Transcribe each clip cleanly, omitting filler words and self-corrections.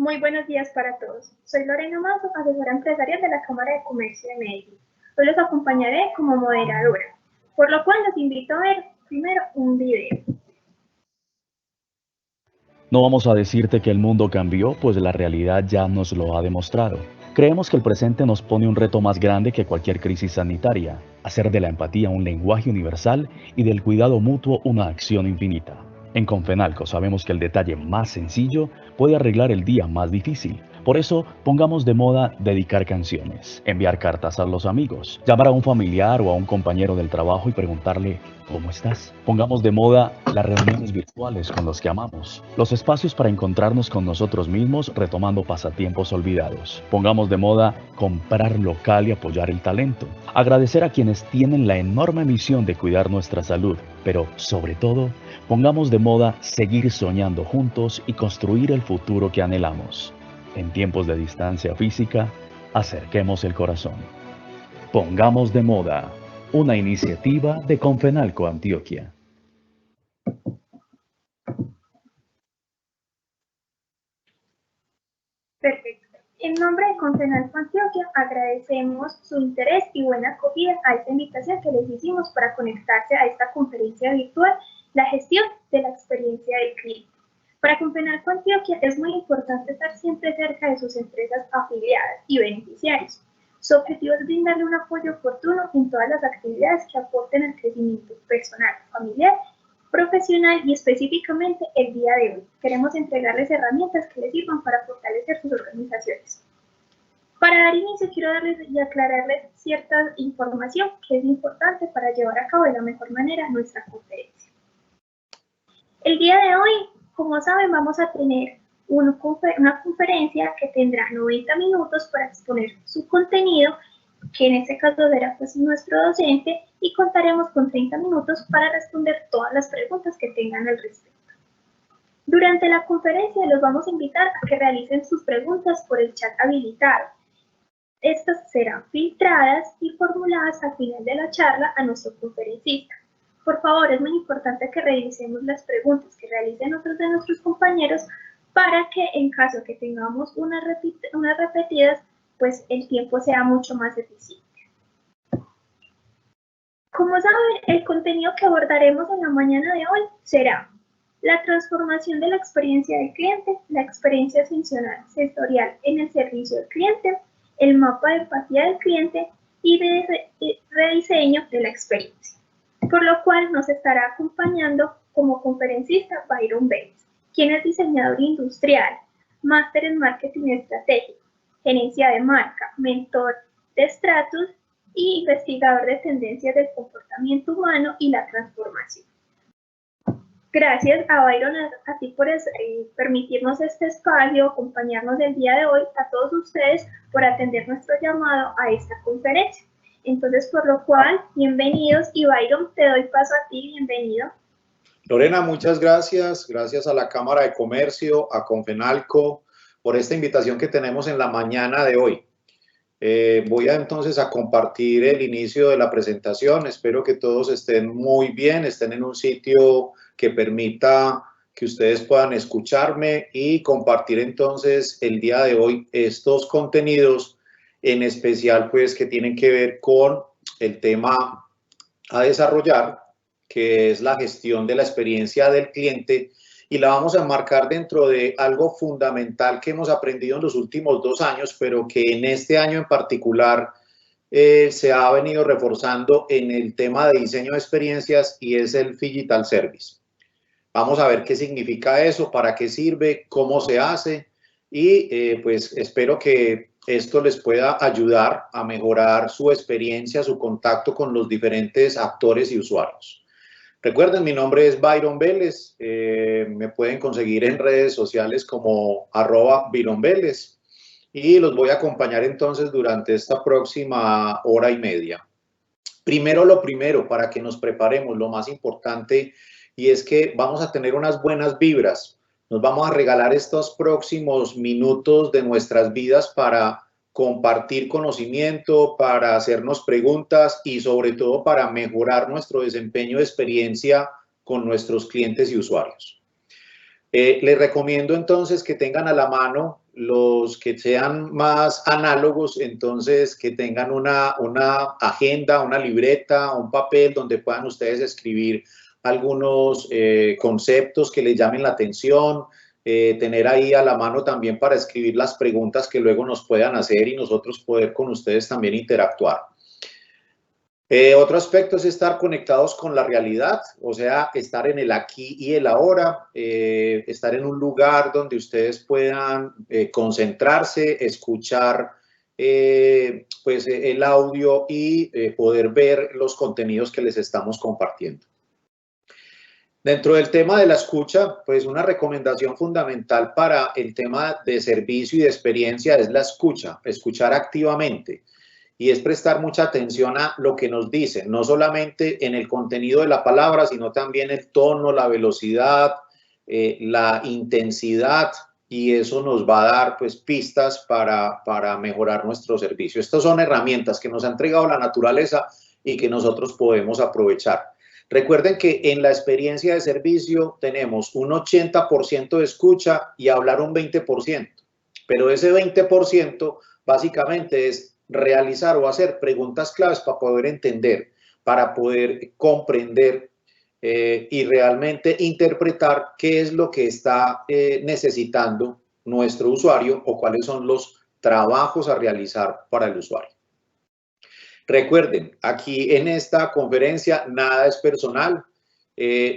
Muy buenos días para todos. Soy Lorena Mazo, asesora empresarial de la Cámara de Comercio de Medellín. Hoy los acompañaré como moderadora, por lo cual los invito a ver primero un video. No vamos a decirte que el mundo cambió, pues la realidad ya nos lo ha demostrado. Creemos que el presente nos pone un reto más grande que cualquier crisis sanitaria: hacer de la empatía un lenguaje universal y del cuidado mutuo una acción infinita. En Confenalco sabemos que el detalle más sencillo puede arreglar el día más difícil. Por eso, pongamos de moda dedicar canciones, enviar cartas a los amigos, llamar a un familiar o a un compañero del trabajo y preguntarle ¿cómo estás? Pongamos de moda las reuniones virtuales con los que amamos, los espacios para encontrarnos con nosotros mismos retomando pasatiempos olvidados. Pongamos de moda comprar local y apoyar el talento, agradecer a quienes tienen la enorme misión de cuidar nuestra salud, pero sobre todo, pongamos de moda seguir soñando juntos y construir el futuro que anhelamos. En tiempos de distancia física, acerquemos el corazón. Pongamos de moda, una iniciativa de Confenalco Antioquia. Perfecto. En nombre de Confenalco Antioquia agradecemos su interés y buena acogida a esta invitación que les hicimos para conectarse a esta conferencia virtual, la gestión de la experiencia del cliente. Para Confenalco Antioquia es muy importante estar siempre cerca de sus empresas afiliadas y beneficiarios. Su objetivo es brindarle un apoyo oportuno en todas las actividades que aporten al crecimiento personal, familiar, profesional y específicamente el día de hoy. Queremos entregarles herramientas que les sirvan para fortalecer sus organizaciones. Para dar inicio quiero darles y aclararles cierta información que es importante para llevar a cabo de la mejor manera nuestra conferencia. El día de hoy, como saben, vamos a tener una conferencia que tendrá 90 minutos para exponer su contenido, que en este caso será pues nuestro docente, y contaremos con 30 minutos para responder todas las preguntas que tengan al respecto. Durante la conferencia los vamos a invitar a que realicen sus preguntas por el chat habilitado. Estas serán filtradas y formuladas al final de la charla a nuestro conferencista. Por favor, es muy importante que revisemos las preguntas que realicen otros de nuestros compañeros para que en caso que tengamos unas repetidas, pues el tiempo sea mucho más eficiente. Como saben, el contenido que abordaremos en la mañana de hoy será la transformación de la experiencia del cliente, la experiencia sensorial en el servicio al cliente, el mapa de empatía del cliente y rediseño de la experiencia. Por lo cual nos estará acompañando como conferencista Byron Vélez, quien es diseñador industrial, máster en marketing estratégico, gerencia de marca, mentor de Stratus y investigador de tendencias del comportamiento humano y la transformación. Gracias a Byron, a ti por permitirnos este espacio, acompañarnos el día de hoy, a todos ustedes por atender nuestro llamado a esta conferencia. Entonces, por lo cual, bienvenidos, y Byron, te doy paso a ti, bienvenido. Lorena, muchas gracias. Gracias a la Cámara de Comercio, a Confenalco, por esta invitación que tenemos en la mañana de hoy. Voy entonces a compartir el inicio de la presentación. Espero que todos estén muy bien, estén en un sitio que permita que ustedes puedan escucharme y compartir entonces el día de hoy estos contenidos, en especial pues que tienen que ver con el tema a desarrollar, que es la gestión de la experiencia del cliente, y la vamos a enmarcar dentro de algo fundamental que hemos aprendido en los últimos 2 años, pero que en este año en particular se ha venido reforzando en el tema de diseño de experiencias, y es el Phygital Service. Vamos a ver qué significa eso, para qué sirve, cómo se hace, y pues espero que esto les pueda ayudar a mejorar su experiencia, su contacto con los diferentes actores y usuarios. Recuerden, mi nombre es Byron Vélez, me pueden conseguir en redes sociales como @ByronVélez, y los voy a acompañar entonces durante esta próxima hora y media. Primero lo primero, para que nos preparemos, lo más importante, y es que vamos a tener unas buenas vibras. Nos vamos a regalar estos próximos minutos de nuestras vidas para compartir conocimiento, para hacernos preguntas y sobre todo para mejorar nuestro desempeño de experiencia con nuestros clientes y usuarios. Les recomiendo entonces que tengan a la mano los que sean más análogos, entonces que tengan una agenda, una libreta, un papel donde puedan ustedes escribir algunos conceptos que les llamen la atención, tener ahí a la mano también para escribir las preguntas que luego nos puedan hacer y nosotros poder con ustedes también interactuar. Otro aspecto es estar conectados con la realidad, o sea, estar en el aquí y el ahora, estar en un lugar donde ustedes puedan concentrarse, escuchar pues, el audio y poder ver los contenidos que les estamos compartiendo. Dentro del tema de la escucha, pues una recomendación fundamental para el tema de servicio y de experiencia es la escucha, escuchar activamente. Y es prestar mucha atención a lo que nos dicen, no solamente en el contenido de la palabra, sino también el tono, la velocidad, la intensidad, y eso nos va a dar pues pistas para mejorar nuestro servicio. Estas son herramientas que nos ha entregado la naturaleza y que nosotros podemos aprovechar. Recuerden que en la experiencia de servicio tenemos un 80% de escucha y hablar un 20%, pero ese 20% básicamente es realizar o hacer preguntas claves para poder entender, para poder comprender y realmente interpretar qué es lo que está necesitando nuestro usuario o cuáles son los trabajos a realizar para el usuario. Recuerden, aquí en esta conferencia nada es personal.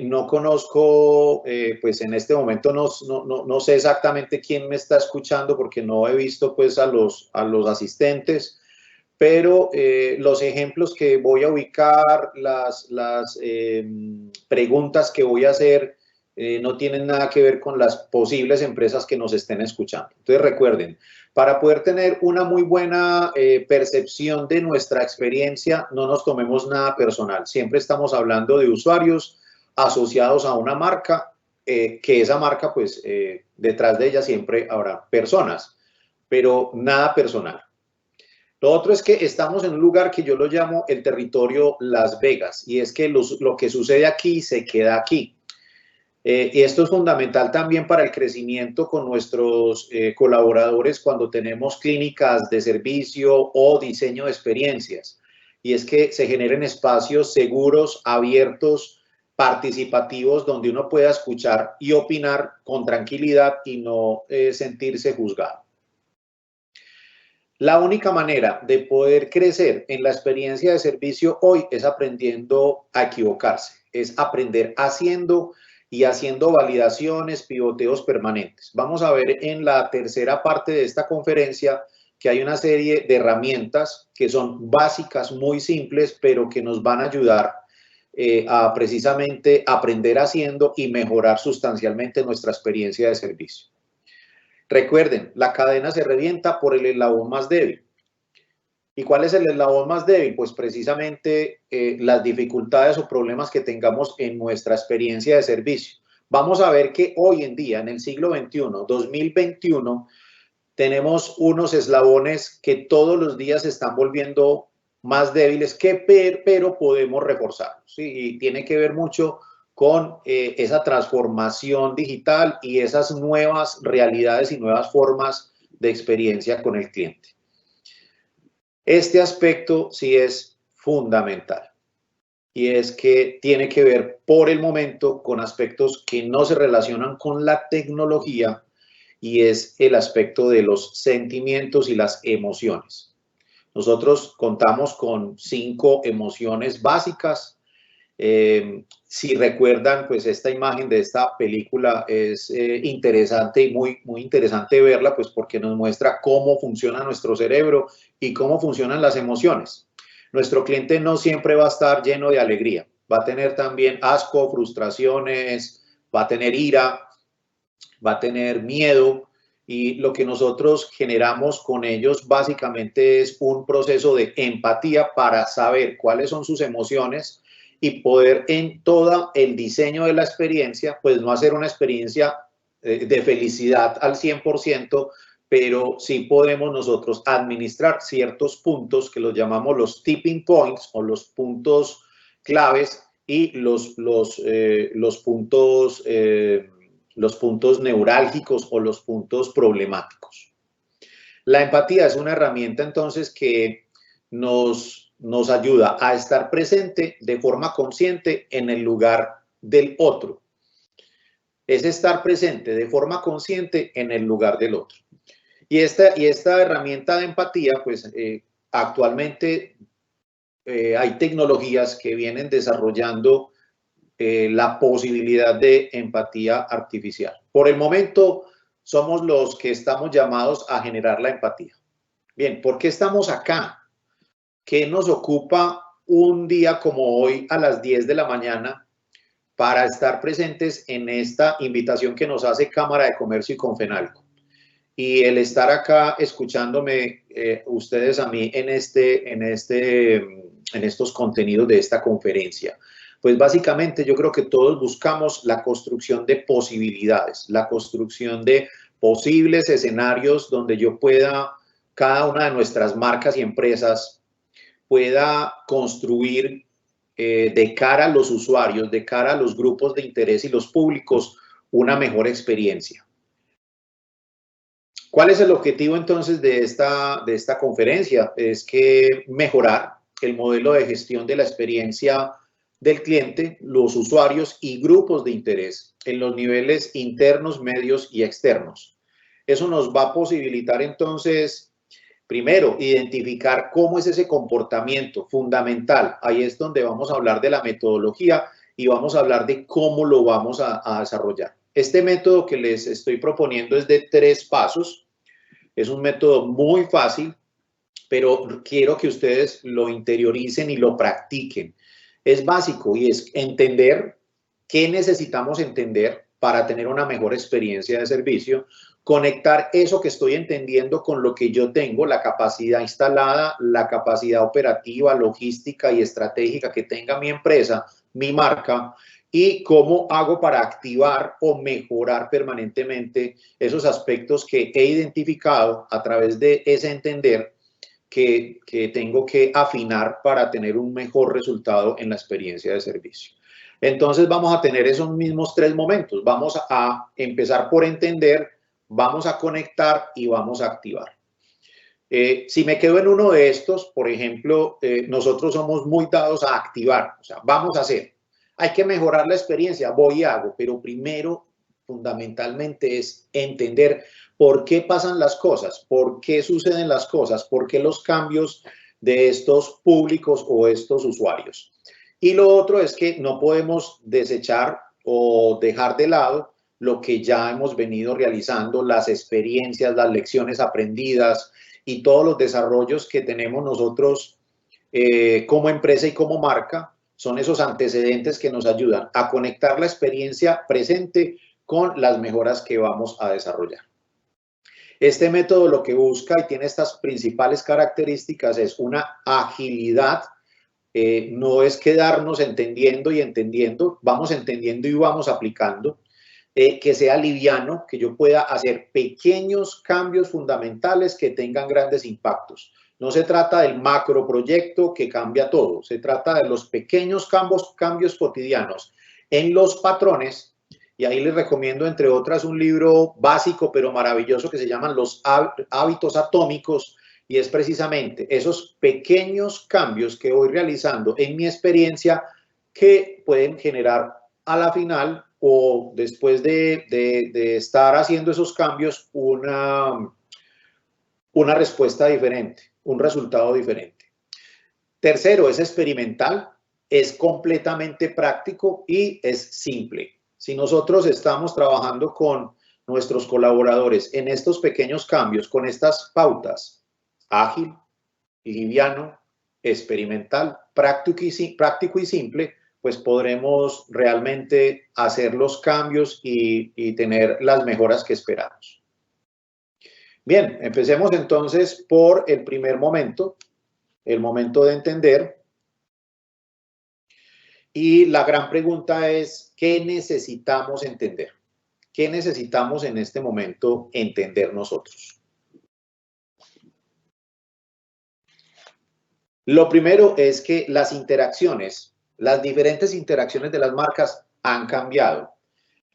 No conozco, pues en este momento no sé exactamente quién me está escuchando porque no he visto pues a los asistentes, pero los ejemplos que voy a ubicar, las preguntas que voy a hacer no tienen nada que ver con las posibles empresas que nos estén escuchando. Entonces recuerden, para poder tener una muy buena percepción de nuestra experiencia, no nos tomemos nada personal. Siempre estamos hablando de usuarios asociados a una marca, que esa marca, pues, detrás de ella siempre habrá personas, pero nada personal. Lo otro es que estamos en un lugar que yo lo llamo el territorio Las Vegas, y es que lo que sucede aquí se queda aquí. Y esto es fundamental también para el crecimiento con nuestros colaboradores cuando tenemos clínicas de servicio o diseño de experiencias. Y es que se generen espacios seguros, abiertos, participativos, donde uno pueda escuchar y opinar con tranquilidad y no sentirse juzgado. La única manera de poder crecer en la experiencia de servicio hoy es aprendiendo a equivocarse, es aprender haciendo y haciendo validaciones, pivoteos permanentes. Vamos a ver en la tercera parte de esta conferencia que hay una serie de herramientas que son básicas, muy simples, pero que nos van a ayudar a precisamente aprender haciendo y mejorar sustancialmente nuestra experiencia de servicio. Recuerden, la cadena se revienta por el eslabón más débil. ¿Y cuál es el eslabón más débil? Pues precisamente las dificultades o problemas que tengamos en nuestra experiencia de servicio. Vamos a ver que hoy en día, en el siglo XXI, 2021, tenemos unos eslabones que todos los días se están volviendo más débiles, pero podemos reforzarlos, ¿sí? Y tiene que ver mucho con esa transformación digital y esas nuevas realidades y nuevas formas de experiencia con el cliente. Este aspecto sí es fundamental y es que tiene que ver por el momento con aspectos que no se relacionan con la tecnología y es el aspecto de los sentimientos y las emociones. Nosotros contamos con 5 emociones básicas. Si recuerdan, pues esta imagen de esta película es interesante y muy interesante verla, pues porque nos muestra cómo funciona nuestro cerebro y cómo funcionan las emociones. Nuestro cliente no siempre va a estar lleno de alegría, va a tener también asco, frustraciones, va a tener ira, va a tener miedo, y lo que nosotros generamos con ellos básicamente es un proceso de empatía para saber cuáles son sus emociones y poder en todo el diseño de la experiencia, pues no hacer una experiencia de felicidad al 100%, pero sí podemos nosotros administrar ciertos puntos que los llamamos los tipping points o los puntos claves y los puntos los puntos neurálgicos o los puntos problemáticos. La empatía es una herramienta entonces que nos ayuda a estar presente de forma consciente en el lugar del otro. Es estar presente de forma consciente en el lugar del otro. Y esta herramienta de empatía, pues actualmente hay tecnologías que vienen desarrollando la posibilidad de empatía artificial. Por el momento, somos los que estamos llamados a generar la empatía. Bien, ¿por qué estamos acá? ¿Qué nos ocupa un día como hoy a las 10 de la mañana para estar presentes en esta invitación que nos hace Cámara de Comercio y Confenalco? Y el estar acá escuchándome ustedes a mí en estos contenidos de esta conferencia. Pues básicamente yo creo que todos buscamos la construcción de posibilidades, la construcción de posibles escenarios donde yo pueda, cada una de nuestras marcas y empresas pueda construir de cara a los usuarios, de cara a los grupos de interés y los públicos, una mejor experiencia. ¿Cuál es el objetivo entonces de esta conferencia? Es que mejorar el modelo de gestión de la experiencia del cliente, los usuarios y grupos de interés en los niveles internos, medios y externos. Eso nos va a posibilitar entonces, primero, identificar cómo es ese comportamiento fundamental. Ahí es donde vamos a hablar de la metodología y vamos a hablar de cómo lo vamos a desarrollar. Este método que les estoy proponiendo es de 3 pasos. Es un método muy fácil, pero quiero que ustedes lo interioricen y lo practiquen. Es básico y es entender qué necesitamos entender para tener una mejor experiencia de servicio, conectar eso que estoy entendiendo con lo que yo tengo, la capacidad instalada, la capacidad operativa, logística y estratégica que tenga mi empresa, mi marca, y cómo hago para activar o mejorar permanentemente esos aspectos que he identificado a través de ese entender que tengo que afinar para tener un mejor resultado en la experiencia de servicio. Entonces vamos a tener esos mismos 3 momentos. Vamos a empezar por entender, vamos a conectar y vamos a activar. Si me quedo en uno de estos, por ejemplo, nosotros somos muy dados a activar, o sea, vamos a hacer. Hay que mejorar la experiencia, voy y hago, pero primero, fundamentalmente, es entender por qué pasan las cosas, por qué suceden las cosas, por qué los cambios de estos públicos o estos usuarios. Y lo otro es que no podemos desechar o dejar de lado lo que ya hemos venido realizando, las experiencias, las lecciones aprendidas y todos los desarrollos que tenemos nosotros como empresa y como marca. Son esos antecedentes que nos ayudan a conectar la experiencia presente con las mejoras que vamos a desarrollar. Este método lo que busca y tiene estas principales características es una agilidad. No es quedarnos entendiendo y entendiendo, vamos entendiendo y vamos aplicando. Que sea liviano, que yo pueda hacer pequeños cambios fundamentales que tengan grandes impactos. No se trata del macro proyecto que cambia todo, se trata de los pequeños cambios cotidianos en los patrones, y ahí les recomiendo, entre otras, un libro básico pero maravilloso que se llama Los hábitos atómicos, y es precisamente esos pequeños cambios que voy realizando en mi experiencia que pueden generar a la final o después de estar haciendo esos cambios una respuesta diferente, un resultado diferente. Tercero, es experimental, es completamente práctico y es simple. Si nosotros estamos trabajando con nuestros colaboradores en estos pequeños cambios, con estas pautas, ágil, liviano, experimental, práctico y simple, pues podremos realmente hacer los cambios y tener las mejoras que esperamos. Bien, empecemos entonces por el primer momento, el momento de entender. Y la gran pregunta es, ¿qué necesitamos entender? ¿Qué necesitamos en este momento entender nosotros? Lo primero es que las interacciones, las diferentes interacciones de las marcas han cambiado.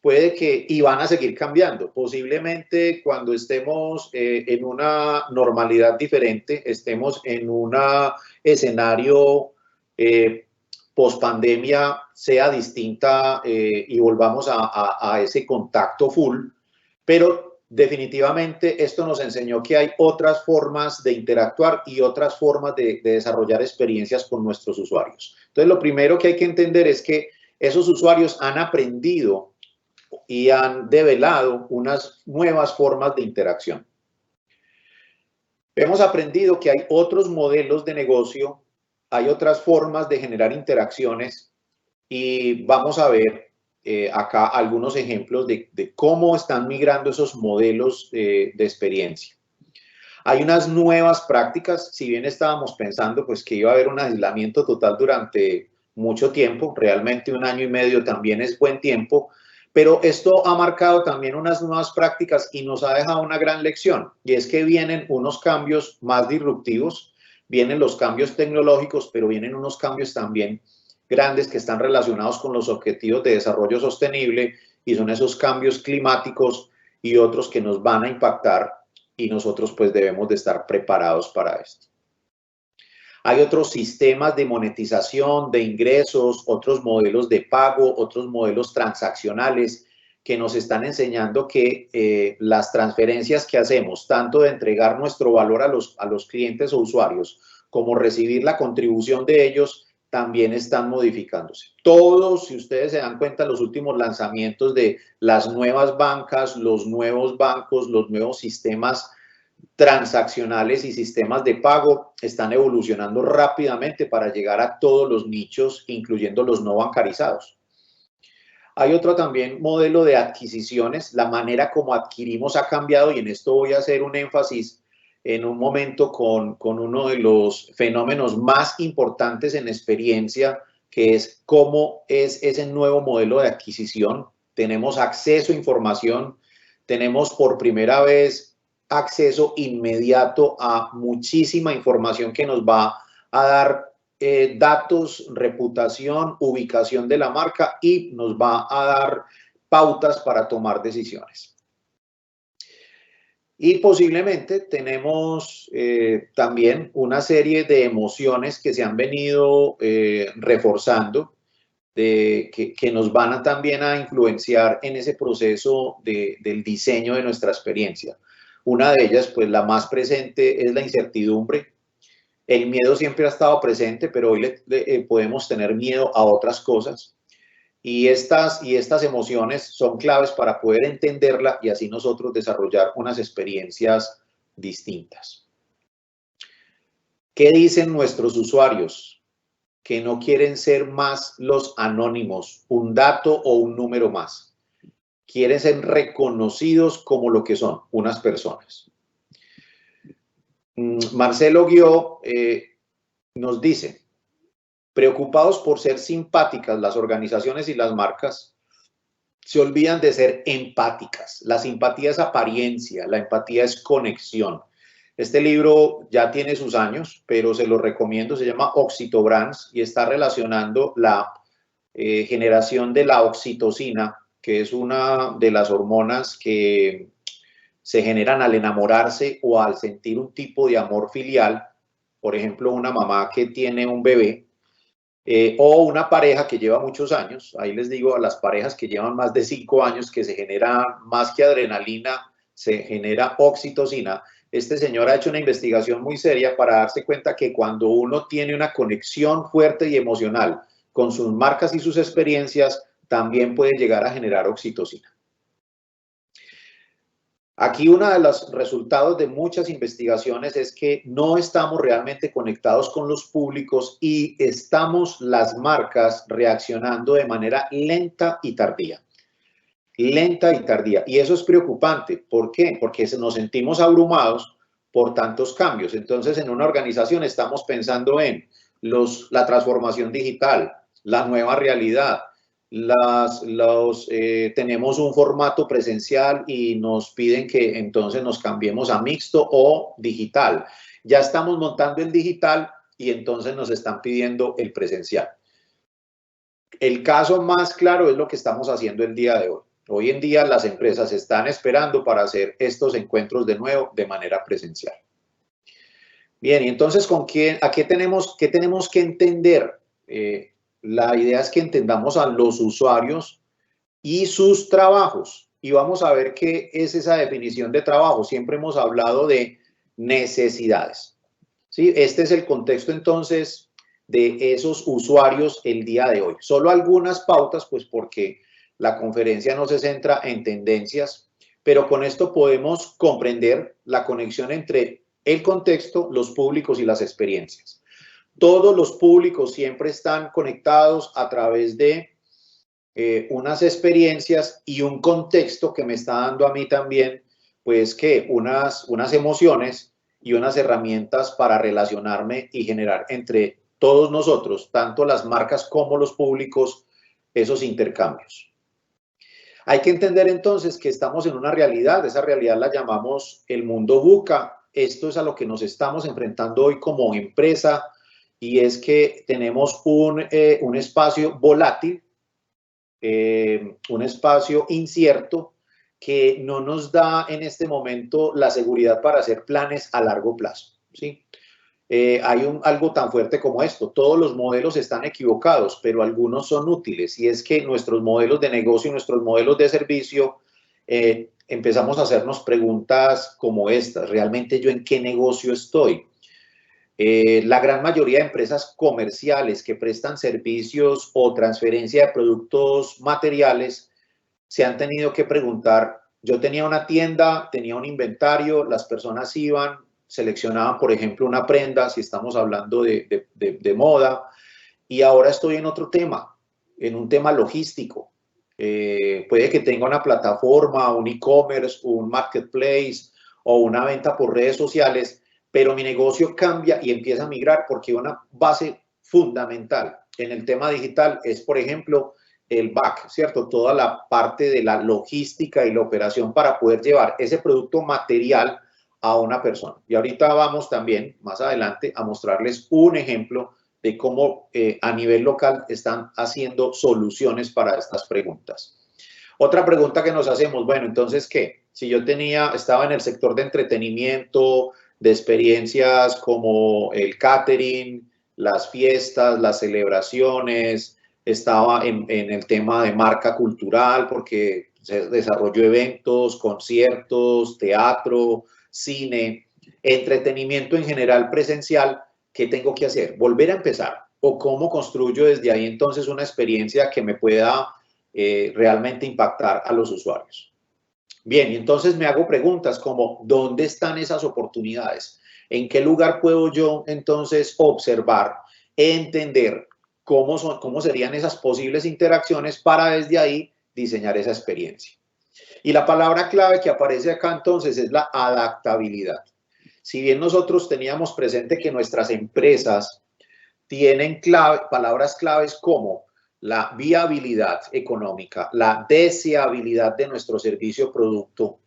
puede que, y van a seguir cambiando. Posiblemente cuando estemos en una normalidad diferente, estemos en un escenario post-pandemia sea distinta y volvamos a ese contacto full, pero definitivamente esto nos enseñó que hay otras formas de interactuar y otras formas de desarrollar experiencias con nuestros usuarios. Entonces, lo primero que hay que entender es que esos usuarios han aprendido y han develado unas nuevas formas de interacción. Hemos aprendido que hay otros modelos de negocio, hay otras formas de generar interacciones y vamos a ver acá algunos ejemplos de cómo están migrando esos modelos de experiencia. Hay unas nuevas prácticas, si bien estábamos pensando pues que iba a haber un aislamiento total durante mucho tiempo, realmente 1 año y medio también es buen tiempo, pero esto ha marcado también unas nuevas prácticas y nos ha dejado una gran lección, y es que vienen unos cambios más disruptivos, vienen los cambios tecnológicos, pero vienen unos cambios también grandes que están relacionados con los objetivos de desarrollo sostenible, y son esos cambios climáticos y otros que nos van a impactar, y nosotros pues debemos de estar preparados para esto. Hay otros sistemas de monetización, de ingresos, otros modelos de pago, otros modelos transaccionales que nos están enseñando que las transferencias que hacemos, tanto de entregar nuestro valor a los clientes o usuarios, como recibir la contribución de ellos, también están modificándose. Todos, si ustedes se dan cuenta, los últimos lanzamientos de las nuevas bancas, los nuevos bancos, los nuevos sistemas transaccionales y sistemas de pago están evolucionando rápidamente para llegar a todos los nichos, incluyendo los no bancarizados. Hay otro también modelo de adquisiciones, la manera como adquirimos ha cambiado, y en esto voy a hacer un énfasis en un momento con uno de los fenómenos más importantes en experiencia, que es cómo es ese nuevo modelo de adquisición. Tenemos acceso a información, tenemos por primera vez acceso inmediato a muchísima información que nos va a dar datos, reputación, ubicación de la marca, y nos va a dar pautas para tomar decisiones. Y posiblemente tenemos también una serie de emociones que se han venido reforzando, que nos van también a influenciar en ese proceso del diseño de nuestra experiencia. Una de ellas, pues la más presente, es la incertidumbre. El miedo siempre ha estado presente, pero hoy podemos tener miedo a otras cosas. Y estas emociones son claves para poder entenderla y así nosotros desarrollar unas experiencias distintas. ¿Qué dicen nuestros usuarios? Que no quieren ser más los anónimos, un dato o un número más. Quieren ser reconocidos como lo que son, unas personas. Marcelo Guió nos dice: preocupados por ser simpáticas, las organizaciones y las marcas se olvidan de ser empáticas. La simpatía es apariencia, la empatía es conexión. Este libro ya tiene sus años, pero se lo recomiendo, se llama Oxytobrands y está relacionando la generación de la oxitocina, que es una de las hormonas que se generan al enamorarse o al sentir un tipo de amor filial. Por ejemplo, una mamá que tiene un bebé o una pareja que lleva muchos años. Ahí les digo a las parejas que llevan más de 5 años que se genera más que adrenalina, se genera oxitocina. Este señor ha hecho una investigación muy seria para darse cuenta que cuando uno tiene una conexión fuerte y emocional con sus marcas y sus experiencias, también puede llegar a generar oxitocina. Aquí uno de los resultados de muchas investigaciones es que no estamos realmente conectados con los públicos y estamos las marcas reaccionando de manera lenta y tardía. Lenta y tardía. Y eso es preocupante. ¿Por qué? Porque nos sentimos abrumados por tantos cambios. Entonces, en una organización estamos pensando en la transformación digital, la nueva realidad. Tenemos un formato presencial y nos piden que entonces nos cambiemos a mixto o digital. Ya estamos montando el digital y entonces nos están pidiendo el presencial. El caso más claro es lo que estamos haciendo el día de hoy. Hoy en día las empresas están esperando para hacer estos encuentros de nuevo de manera presencial. Bien, y entonces, qué tenemos que entender? La idea es que entendamos a los usuarios y sus trabajos. Y vamos a ver qué es esa definición de trabajo. Siempre hemos hablado de necesidades. ¿Sí? Este es el contexto entonces de esos usuarios el día de hoy. Solo algunas pautas, pues porque la conferencia no se centra en tendencias, pero con esto podemos comprender la conexión entre el contexto, los públicos y las experiencias. Todos los públicos siempre están conectados a través de unas experiencias y un contexto que me está dando a mí también, pues que unas emociones y unas herramientas para relacionarme y generar entre todos nosotros, tanto las marcas como los públicos, esos intercambios. Hay que entender entonces que estamos en una realidad, esa realidad la llamamos el mundo VUCA. Esto es a lo que nos estamos enfrentando hoy como empresa, y es que tenemos un espacio volátil, un espacio incierto que no nos da en este momento la seguridad para hacer planes a largo plazo, ¿sí? Hay algo tan fuerte como esto: todos los modelos están equivocados, pero algunos son útiles, y es que nuestros modelos de negocio y nuestros modelos de servicio, empezamos a hacernos preguntas como estas: ¿realmente yo en qué negocio estoy? La gran mayoría de empresas comerciales que prestan servicios o transferencia de productos materiales se han tenido que preguntar: yo tenía una tienda, tenía un inventario, las personas iban, seleccionaban, por ejemplo, una prenda, si estamos hablando de moda, y ahora estoy en otro tema, en un tema logístico. Puede que tenga una plataforma, un e-commerce, un marketplace o una venta por redes sociales, pero mi negocio cambia y empieza a migrar, porque una base fundamental en el tema digital es, por ejemplo, el back, ¿cierto? Toda la parte de la logística y la operación para poder llevar ese producto material a una persona. Y ahorita vamos también, más adelante, a mostrarles un ejemplo de cómo a nivel local están haciendo soluciones para estas preguntas. Otra pregunta que nos hacemos: bueno, entonces, ¿qué? Si yo estaba en el sector de entretenimiento, de experiencias como el catering, las fiestas, las celebraciones, estaba en el tema de marca cultural porque se desarrolló eventos, conciertos, teatro, cine, entretenimiento en general presencial. ¿Qué tengo que hacer? ¿Volver a empezar? ¿O cómo construyo desde ahí entonces una experiencia que me pueda realmente impactar a los usuarios? Bien, y entonces me hago preguntas como: ¿dónde están esas oportunidades? ¿En qué lugar puedo yo entonces observar, entender cómo serían esas posibles interacciones para desde ahí diseñar esa experiencia? Y la palabra clave que aparece acá entonces es la adaptabilidad. Si bien nosotros teníamos presente que nuestras empresas tienen palabras claves como la viabilidad económica, la deseabilidad de nuestro servicio o producto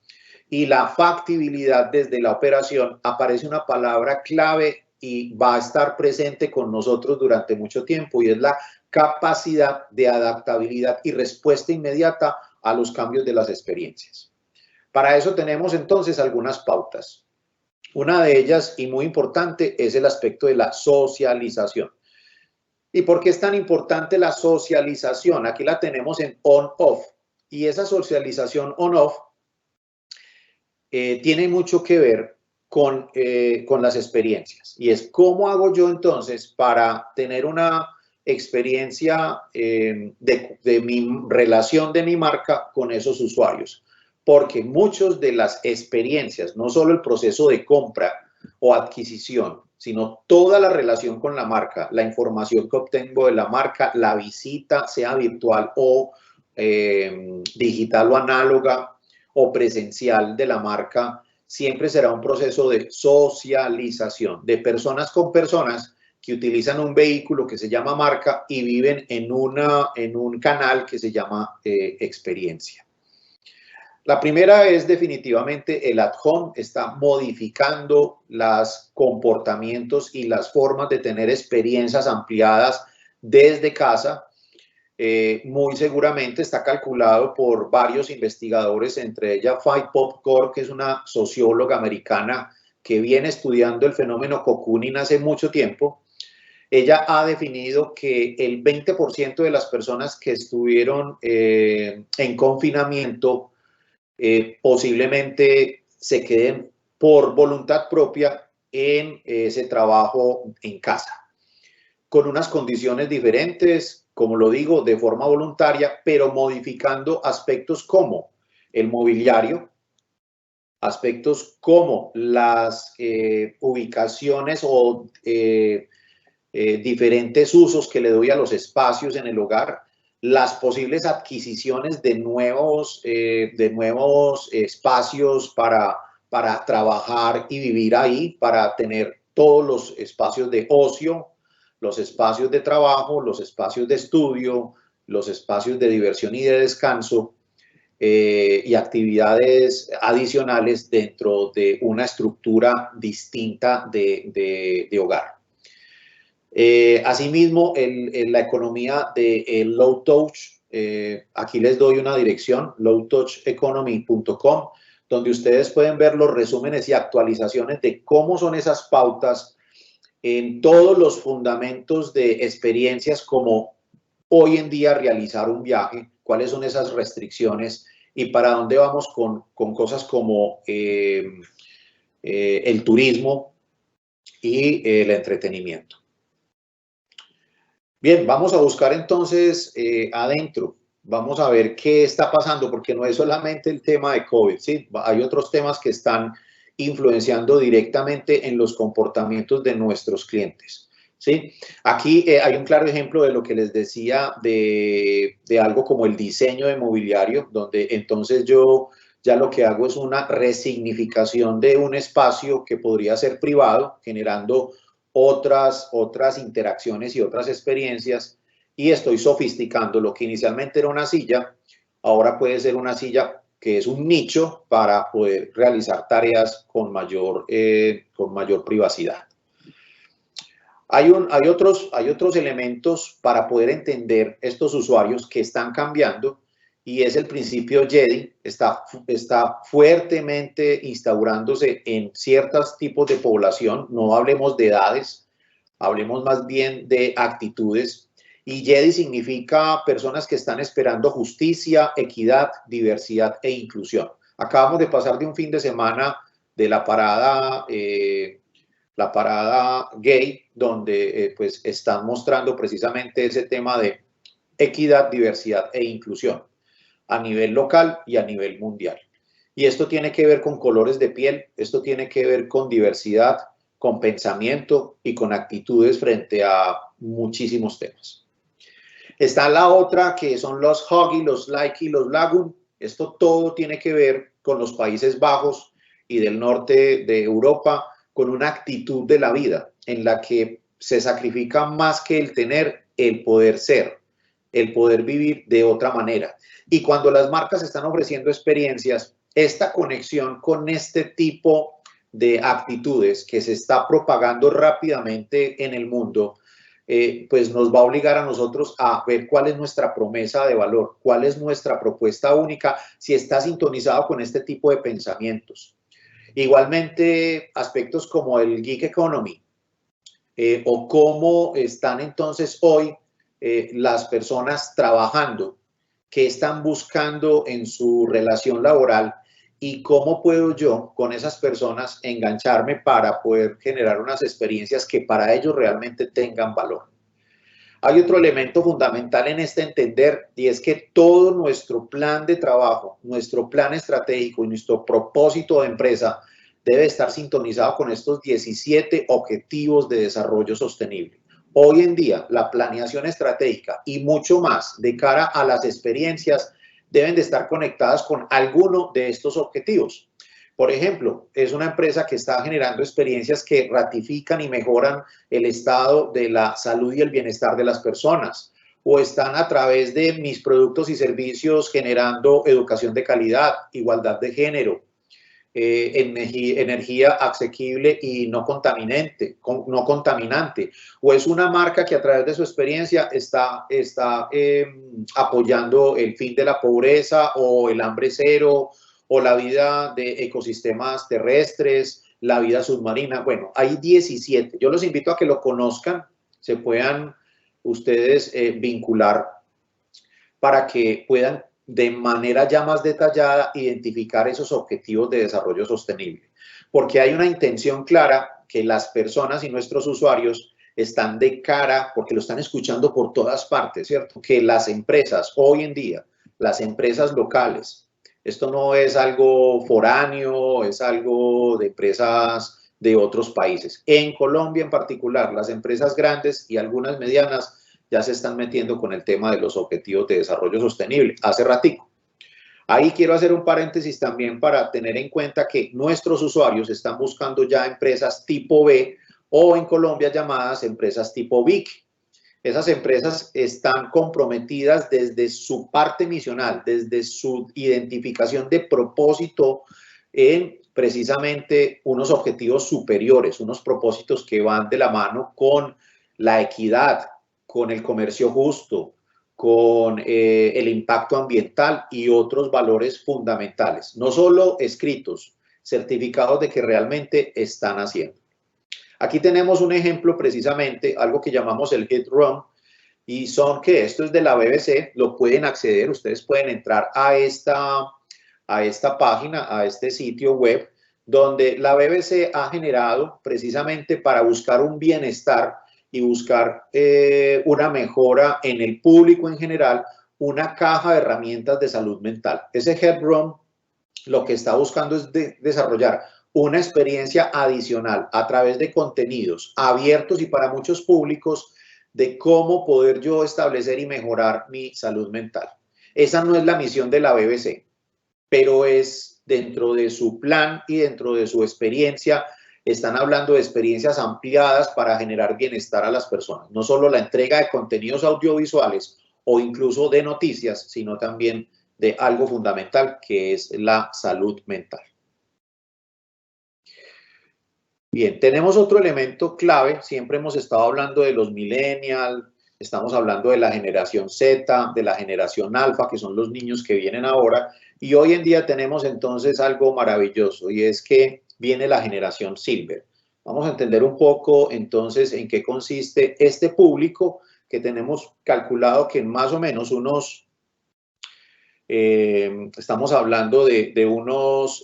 y la factibilidad desde la operación, aparece una palabra clave y va a estar presente con nosotros durante mucho tiempo, y es la capacidad de adaptabilidad y respuesta inmediata a los cambios de las experiencias. Para eso tenemos entonces algunas pautas. Una de ellas, y muy importante, es el aspecto de la socialización. ¿Y por qué es tan importante la socialización? Aquí la tenemos en on-off, y esa socialización on-off tiene mucho que ver con las experiencias, y es cómo hago yo entonces para tener una experiencia de mi relación de mi marca con esos usuarios, porque muchas de las experiencias, no solo el proceso de compra o adquisición, sino toda la relación con la marca, la información que obtengo de la marca, la visita, sea virtual o digital o análoga o presencial de la marca, siempre será un proceso de socialización de personas con personas que utilizan un vehículo que se llama marca y viven en un canal que se llama experiencia. La primera es definitivamente el at home. Está modificando los comportamientos y las formas de tener experiencias ampliadas desde casa. muy seguramente está calculado por varios investigadores, entre ellas Faye Popcore, que es una socióloga americana que viene estudiando el fenómeno cocooning hace mucho tiempo. Ella ha definido que el 20% de las personas que estuvieron en confinamiento posiblemente se queden por voluntad propia en ese trabajo en casa, con unas condiciones diferentes, como lo digo, de forma voluntaria, pero modificando aspectos como el mobiliario, aspectos como las ubicaciones o diferentes usos que le doy a los espacios en el hogar, las posibles adquisiciones de nuevos espacios para trabajar y vivir ahí, para tener todos los espacios de ocio, los espacios de trabajo, los espacios de estudio, los espacios de diversión y de descanso, y actividades adicionales dentro de una estructura distinta de hogar. Asimismo, la economía de low touch, aquí les doy una dirección, lowtoucheconomy.com, donde ustedes pueden ver los resúmenes y actualizaciones de cómo son esas pautas en todos los fundamentos de experiencias como hoy en día realizar un viaje, cuáles son esas restricciones y para dónde vamos con cosas como el turismo y el entretenimiento. Bien, vamos a buscar entonces adentro, vamos a ver qué está pasando, porque no es solamente el tema de COVID, ¿sí? Hay otros temas que están influenciando directamente en los comportamientos de nuestros clientes, ¿sí? Aquí hay un claro ejemplo de lo que les decía de algo como el diseño de mobiliario, donde entonces yo ya lo que hago es una resignificación de un espacio que podría ser privado, generando otras interacciones y otras experiencias, y estoy sofisticando lo que inicialmente era una silla, ahora puede ser una silla que es un nicho para poder realizar tareas con mayor privacidad. Hay otros elementos para poder entender estos usuarios que están cambiando, y es el principio JEDI, está fuertemente instaurándose en ciertos tipos de población, no hablemos de edades, hablemos más bien de actitudes, y JEDI significa personas que están esperando justicia, equidad, diversidad e inclusión. Acabamos de pasar de un fin de semana de la parada gay, donde pues están mostrando precisamente ese tema de equidad, diversidad e inclusión a nivel local y a nivel mundial. Y esto tiene que ver con colores de piel, esto tiene que ver con diversidad, con pensamiento y con actitudes frente a muchísimos temas. Está la otra que son los Huggy, los Likey, los Lagoon. Esto todo tiene que ver con los Países Bajos y del norte de Europa, con una actitud de la vida en la que se sacrifica más que el tener, el poder ser, el poder vivir de otra manera. Y cuando las marcas están ofreciendo experiencias, esta conexión con este tipo de actitudes que se está propagando rápidamente en el mundo, pues nos va a obligar a nosotros a ver cuál es nuestra promesa de valor, cuál es nuestra propuesta única, si está sintonizado con este tipo de pensamientos. Igualmente, aspectos como el gig economy o cómo están entonces hoy las personas trabajando, qué están buscando en su relación laboral y cómo puedo yo con esas personas engancharme para poder generar unas experiencias que para ellos realmente tengan valor. Hay otro elemento fundamental en este entender, y es que todo nuestro plan de trabajo, nuestro plan estratégico y nuestro propósito de empresa debe estar sintonizado con estos 17 objetivos de desarrollo sostenible. Hoy en día, la planeación estratégica y mucho más de cara a las experiencias deben de estar conectadas con alguno de estos objetivos. Por ejemplo, es una empresa que está generando experiencias que ratifican y mejoran el estado de la salud y el bienestar de las personas, o están a través de mis productos y servicios generando educación de calidad, igualdad de género, energía asequible y no contaminante, o es una marca que a través de su experiencia está apoyando el fin de la pobreza o el hambre cero o la vida de ecosistemas terrestres, la vida submarina. Bueno, hay 17. Yo los invito a que lo conozcan, se puedan ustedes vincular para que puedan de manera ya más detallada identificar esos objetivos de desarrollo sostenible. Porque hay una intención clara que las personas y nuestros usuarios están de cara, porque lo están escuchando por todas partes, ¿cierto? Que las empresas, hoy en día, las empresas locales, esto no es algo foráneo, es algo de empresas de otros países. En Colombia en particular, las empresas grandes y algunas medianas ya se están metiendo con el tema de los objetivos de desarrollo sostenible, hace ratico. Ahí quiero hacer un paréntesis también para tener en cuenta que nuestros usuarios están buscando ya empresas tipo B o en Colombia llamadas empresas tipo BIC. Esas empresas están comprometidas desde su parte misional, desde su identificación de propósito en precisamente unos objetivos superiores, unos propósitos que van de la mano con la equidad, con el comercio justo, con el impacto ambiental y otros valores fundamentales, no solo escritos, certificados de que realmente están haciendo. Aquí tenemos un ejemplo precisamente, algo que llamamos el Hit Run, y son que esto es de la BBC, lo pueden acceder, ustedes pueden entrar a esta página, a este sitio web, donde la BBC ha generado precisamente para buscar un bienestar y buscar una mejora en el público en general, una caja de herramientas de salud mental. Ese Headroom lo que está buscando es desarrollar una experiencia adicional a través de contenidos abiertos y para muchos públicos de cómo poder yo establecer y mejorar mi salud mental. Esa no es la misión de la BBC, pero es dentro de su plan y dentro de su experiencia. Están hablando de experiencias ampliadas para generar bienestar a las personas. No solo la entrega de contenidos audiovisuales o incluso de noticias, sino también de algo fundamental que es la salud mental. Bien, tenemos otro elemento clave. Siempre hemos estado hablando de los millennials, estamos hablando de la generación Z, de la generación alfa, que son los niños que vienen ahora. Y hoy en día tenemos entonces algo maravilloso y es que viene la generación Silver. Vamos a entender un poco entonces en qué consiste este público que tenemos calculado que en más o menos unos, estamos hablando de unos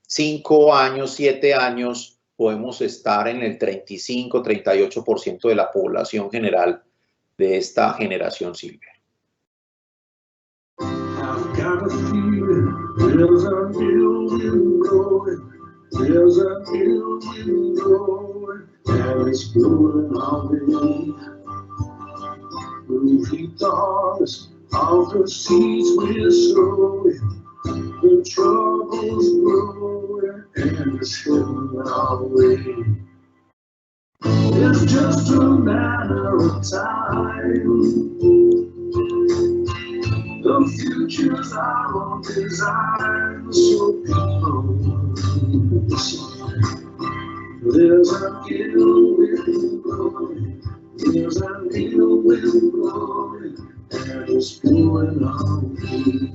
5 años, 7 años, podemos estar en el 35-38% de la población general de esta generación Silver. There's a building growing, and it's blowing our way. We'll reap the harvest of the seeds we're sowing. The trouble's growing, and it's heading our way. It's just a matter of time. The futures are on design, so people there's a new wind blowing, there's a new wind blowing, and it's blowing our way.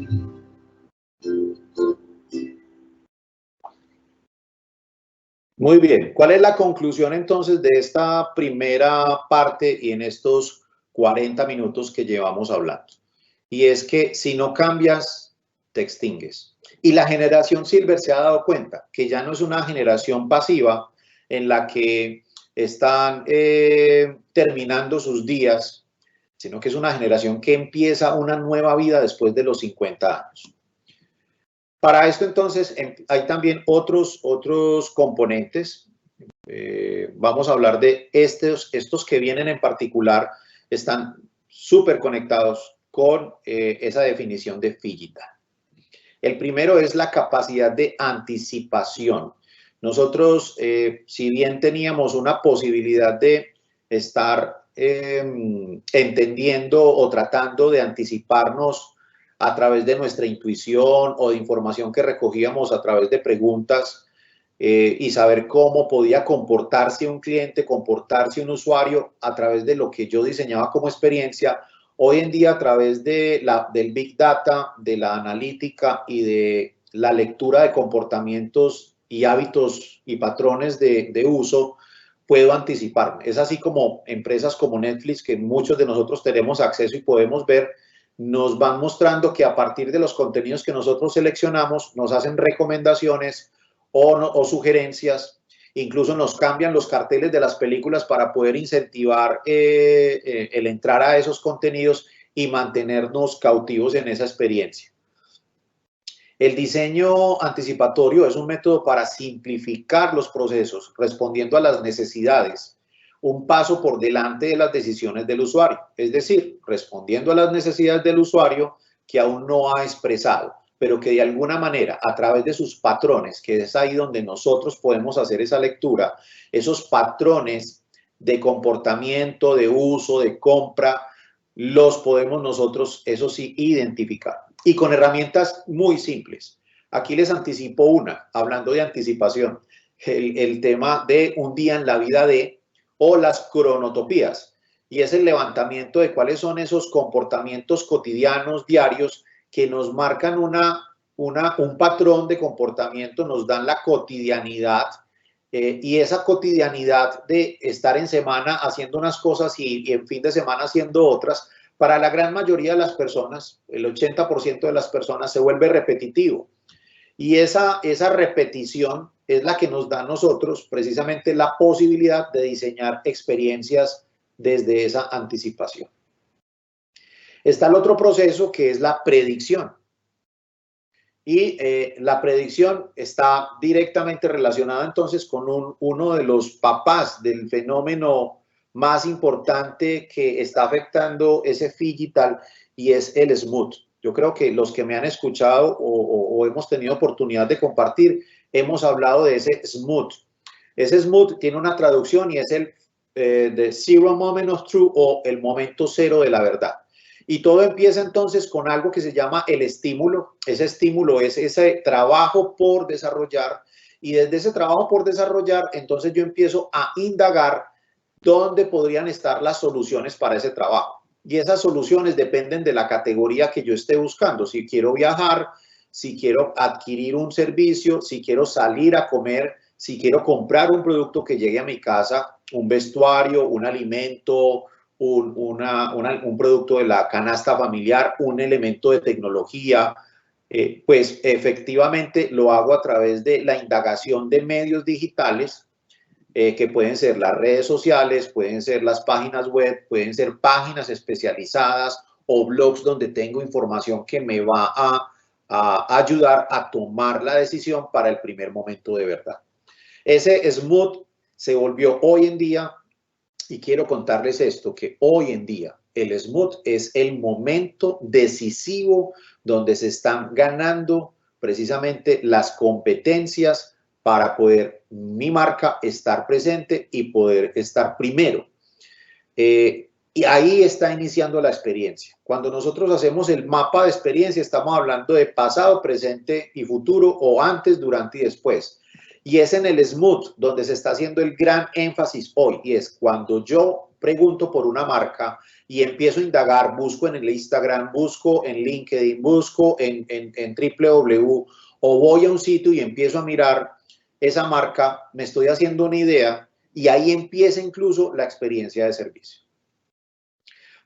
Muy bien, ¿cuál es la conclusión entonces de esta primera parte y en estos 40 minutos que llevamos hablando? Y es que si no cambias, te extingues. Y la generación Silver se ha dado cuenta que ya no es una generación pasiva en la que están terminando sus días, sino que es una generación que empieza una nueva vida después de los 50 años. Para esto entonces hay también otros componentes. Vamos a hablar de estos que vienen en particular, están súper conectados con esa definición de Fujita. El primero es la capacidad de anticipación. Nosotros, si bien teníamos una posibilidad de estar entendiendo o tratando de anticiparnos a través de nuestra intuición o de información que recogíamos a través de preguntas y saber cómo podía comportarse un cliente, comportarse un usuario a través de lo que yo diseñaba como experiencia. Hoy en día, a través del Big Data, de la analítica y de la lectura de comportamientos y hábitos y patrones de uso, puedo anticiparme. Es así como empresas como Netflix, que muchos de nosotros tenemos acceso y podemos ver, nos van mostrando que a partir de los contenidos que nosotros seleccionamos, nos hacen recomendaciones o sugerencias, incluso nos cambian los carteles de las películas para poder incentivar el entrar a esos contenidos y mantenernos cautivos en esa experiencia. El diseño anticipatorio es un método para simplificar los procesos, respondiendo a las necesidades, un paso por delante de las decisiones del usuario, es decir, respondiendo a las necesidades del usuario que aún no ha expresado, pero que de alguna manera, a través de sus patrones, que es ahí donde nosotros podemos hacer esa lectura, esos patrones de comportamiento, de uso, de compra, los podemos nosotros, eso sí, identificar. Y con herramientas muy simples. Aquí les anticipo una, hablando de anticipación, el tema de un día en la vida de, o las cronotopías, y es el levantamiento de cuáles son esos comportamientos cotidianos, diarios, que nos marcan un patrón de comportamiento, nos dan la cotidianidad, y esa cotidianidad de estar en semana haciendo unas cosas y en fin de semana haciendo otras, para la gran mayoría de las personas, el 80% de las personas, se vuelve repetitivo. Y esa repetición es la que nos da a nosotros precisamente la posibilidad de diseñar experiencias desde esa anticipación. Está el otro proceso, que es la predicción. Y la predicción está directamente relacionada entonces con uno de los papás del fenómeno más importante que está afectando ese digital, y es el smooth. Yo creo que los que me han escuchado o hemos tenido oportunidad de compartir, hemos hablado de ese smooth. Ese smooth tiene una traducción y es el the zero moment of truth, o el momento cero de la verdad. Y todo empieza entonces con algo que se llama el estímulo. Ese estímulo es ese trabajo por desarrollar, y desde ese trabajo por desarrollar, entonces yo empiezo a indagar dónde podrían estar las soluciones para ese trabajo. Y esas soluciones dependen de la categoría que yo esté buscando. Si quiero viajar, si quiero adquirir un servicio, si quiero salir a comer, si quiero comprar un producto que llegue a mi casa, un vestuario, un alimento, un producto de la canasta familiar, un elemento de tecnología, pues efectivamente lo hago a través de la indagación de medios digitales, que pueden ser las redes sociales, pueden ser las páginas web, pueden ser páginas especializadas o blogs donde tengo información que me va a ayudar a tomar la decisión para el primer momento de verdad. Ese smooth se volvió hoy en día, y quiero contarles esto, que hoy en día el smooth es el momento decisivo donde se están ganando precisamente las competencias para poder mi marca estar presente y poder estar primero. Y ahí está iniciando la experiencia. Cuando nosotros hacemos el mapa de experiencia, estamos hablando de pasado, presente y futuro, o antes, durante y después. Y es en el smooth donde se está haciendo el gran énfasis hoy, y es cuando yo pregunto por una marca y empiezo a indagar, busco en el Instagram, busco en LinkedIn, busco en www, o voy a un sitio y empiezo a mirar esa marca, me estoy haciendo una idea, y ahí empieza incluso la experiencia de servicio.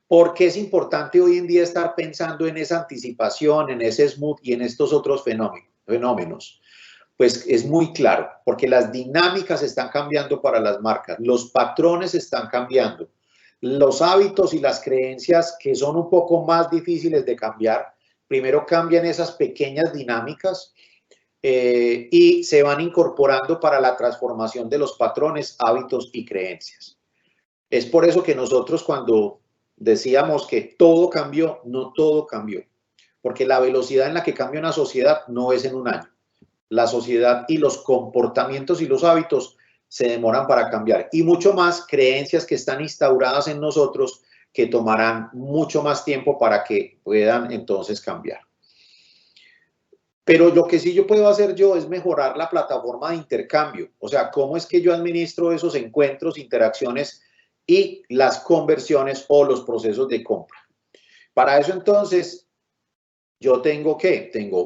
¿Por qué es importante hoy en día estar pensando en esa anticipación, en ese smooth y en estos otros fenómenos? Pues es muy claro, porque las dinámicas están cambiando para las marcas, los patrones están cambiando, los hábitos y las creencias, que son un poco más difíciles de cambiar, primero cambian esas pequeñas dinámicas, y se van incorporando para la transformación de los patrones, hábitos y creencias. Es por eso que nosotros, cuando decíamos que todo cambió, no todo cambió, porque la velocidad en la que cambia una sociedad no es en un año. La sociedad y los comportamientos y los hábitos se demoran para cambiar, y mucho más creencias que están instauradas en nosotros, que tomarán mucho más tiempo para que puedan entonces cambiar. Pero lo que sí yo puedo hacer yo es mejorar la plataforma de intercambio. O sea, cómo es que yo administro esos encuentros, interacciones y las conversiones o los procesos de compra. Para eso entonces yo tengo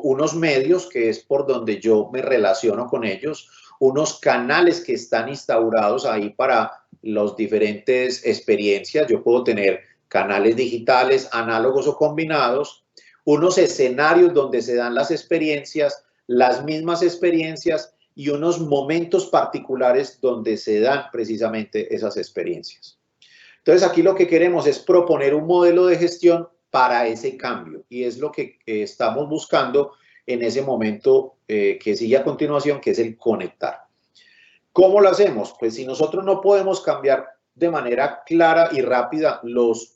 unos medios que es por donde yo me relaciono con ellos, unos canales que están instaurados ahí para las diferentes experiencias. Yo puedo tener canales digitales, análogos o combinados, unos escenarios donde se dan las mismas experiencias y unos momentos particulares donde se dan precisamente esas experiencias. Entonces aquí lo que queremos es proponer un modelo de gestión para ese cambio y es lo que estamos buscando en ese momento que sigue a continuación, que es el conectar. ¿Cómo lo hacemos? Pues si nosotros no podemos cambiar de manera clara y rápida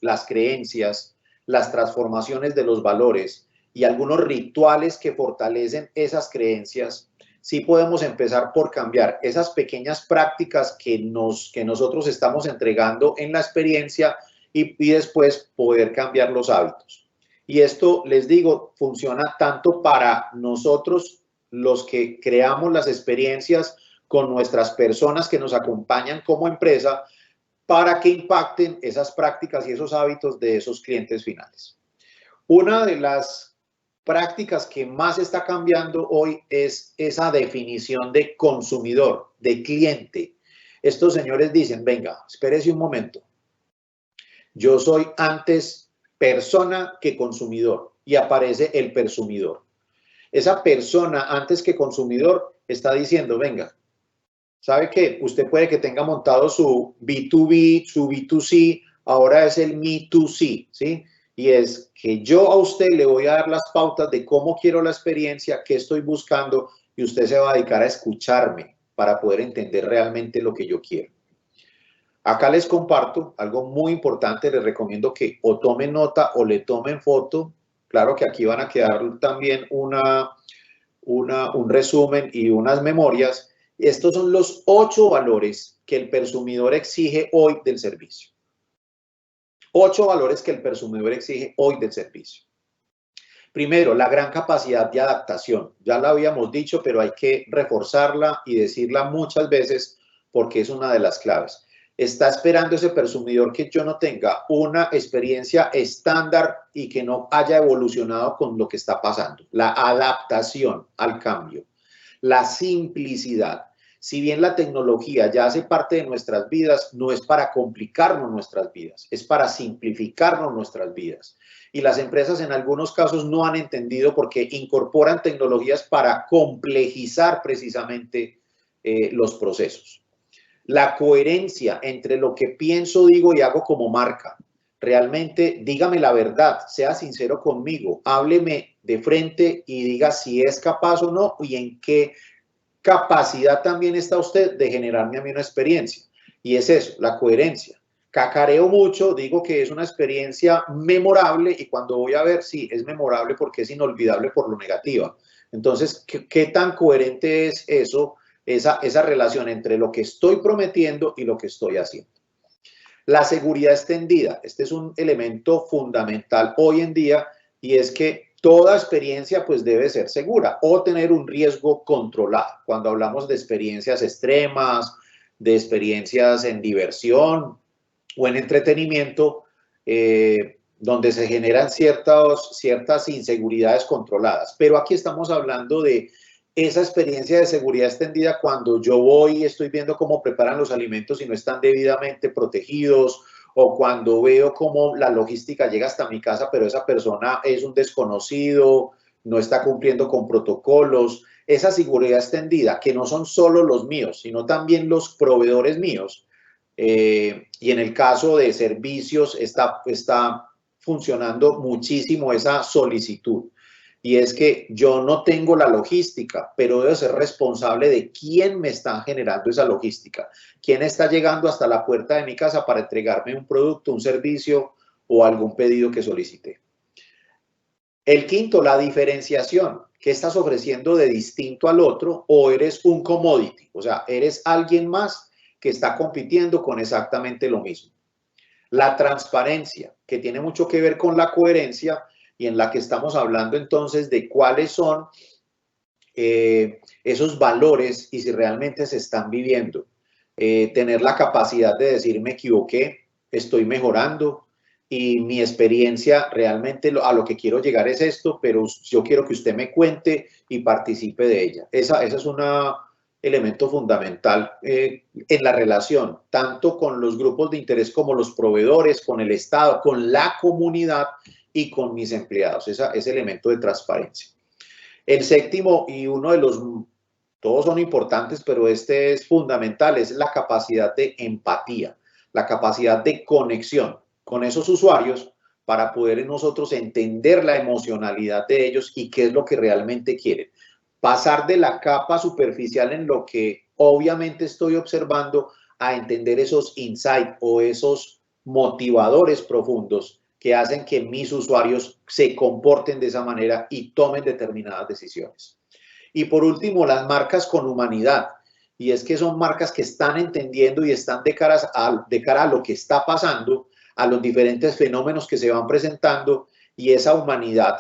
las creencias, las transformaciones de los valores y algunos rituales que fortalecen esas creencias, sí podemos empezar por cambiar esas pequeñas prácticas que nosotros estamos entregando en la experiencia y después poder cambiar los hábitos. Y esto, les digo, funciona tanto para nosotros, los que creamos las experiencias con nuestras personas que nos acompañan como empresa, para que impacten esas prácticas y esos hábitos de esos clientes finales. Una de las prácticas que más está cambiando hoy es esa definición de consumidor, de cliente. Estos señores dicen, venga, espérese un momento. Yo soy antes persona que consumidor y aparece el persumidor. Esa persona antes que consumidor está diciendo, venga, ¿sabe qué? Usted puede que tenga montado su B2B, su B2C, ahora es el Me2C, ¿sí? Y es que yo a usted le voy a dar las pautas de cómo quiero la experiencia, qué estoy buscando y usted se va a dedicar a escucharme para poder entender realmente lo que yo quiero. Acá les comparto algo muy importante, les recomiendo que o tomen nota o le tomen foto. Claro que aquí van a quedar también un resumen y unas memorias. Estos son los 8 valores que el persumidor exige hoy del servicio. 8 valores que el persumidor exige hoy del servicio. Primero, la gran capacidad de adaptación. Ya la habíamos dicho, pero hay que reforzarla y decirla muchas veces porque es una de las claves. Está esperando ese persumidor que yo no tenga una experiencia estándar y que no haya evolucionado con lo que está pasando. La adaptación al cambio. La simplicidad. Si bien la tecnología ya hace parte de nuestras vidas, no es para complicarnos nuestras vidas, es para simplificarnos nuestras vidas. Y las empresas en algunos casos no han entendido porque incorporan tecnologías para complejizar precisamente los procesos. La coherencia entre lo que pienso, digo y hago como marca. Realmente dígame la verdad, sea sincero conmigo, hábleme de frente y diga si es capaz o no y en qué capacidad también está usted de generarme a mí una experiencia. Y es eso, la coherencia. Cacareo mucho, digo que es una experiencia memorable y cuando voy a ver, sí, es memorable porque es inolvidable por lo negativa. Entonces, ¿qué tan coherente es eso, esa relación entre lo que estoy prometiendo y lo que estoy haciendo? La seguridad extendida. Este es un elemento fundamental hoy en día y es que toda experiencia pues debe ser segura o tener un riesgo controlado. Cuando hablamos de experiencias extremas, de experiencias en diversión o en entretenimiento, donde se generan ciertas inseguridades controladas. Pero aquí estamos hablando de esa experiencia de seguridad extendida cuando yo voy y estoy viendo cómo preparan los alimentos y no están debidamente protegidos, o cuando veo cómo la logística llega hasta mi casa, pero esa persona es un desconocido, no está cumpliendo con protocolos. Esa seguridad extendida, que no son solo los míos, sino también los proveedores míos. Y en el caso de servicios está funcionando muchísimo esa solicitud. Y es que yo no tengo la logística, pero debo ser responsable de quién me está generando esa logística, quién está llegando hasta la puerta de mi casa para entregarme un producto, un servicio o algún pedido que solicité. El quinto, la diferenciación. ¿Qué estás ofreciendo de distinto al otro o eres un commodity? O sea, eres alguien más que está compitiendo con exactamente lo mismo. La transparencia, que tiene mucho que ver con la coherencia y en la que estamos hablando entonces de cuáles son esos valores y si realmente se están viviendo. Tener la capacidad de decir me equivoqué, estoy mejorando y mi experiencia realmente a lo que quiero llegar es esto, pero yo quiero que usted me cuente y participe de ella. Esa es un elemento fundamental en la relación, tanto con los grupos de interés como los proveedores, con el Estado, con la comunidad y con mis empleados. Ese elemento de transparencia. El séptimo y uno de los, todos son importantes, pero este es fundamental, es la capacidad de empatía, la capacidad de conexión con esos usuarios para poder nosotros entender la emocionalidad de ellos y qué es lo que realmente quieren. Pasar de la capa superficial en lo que obviamente estoy observando a entender esos insights o esos motivadores profundos que hacen que mis usuarios se comporten de esa manera y tomen determinadas decisiones. Y por último, las marcas con humanidad. Y es que son marcas que están entendiendo y están de cara a lo que está pasando, a los diferentes fenómenos que se van presentando, y esa humanidad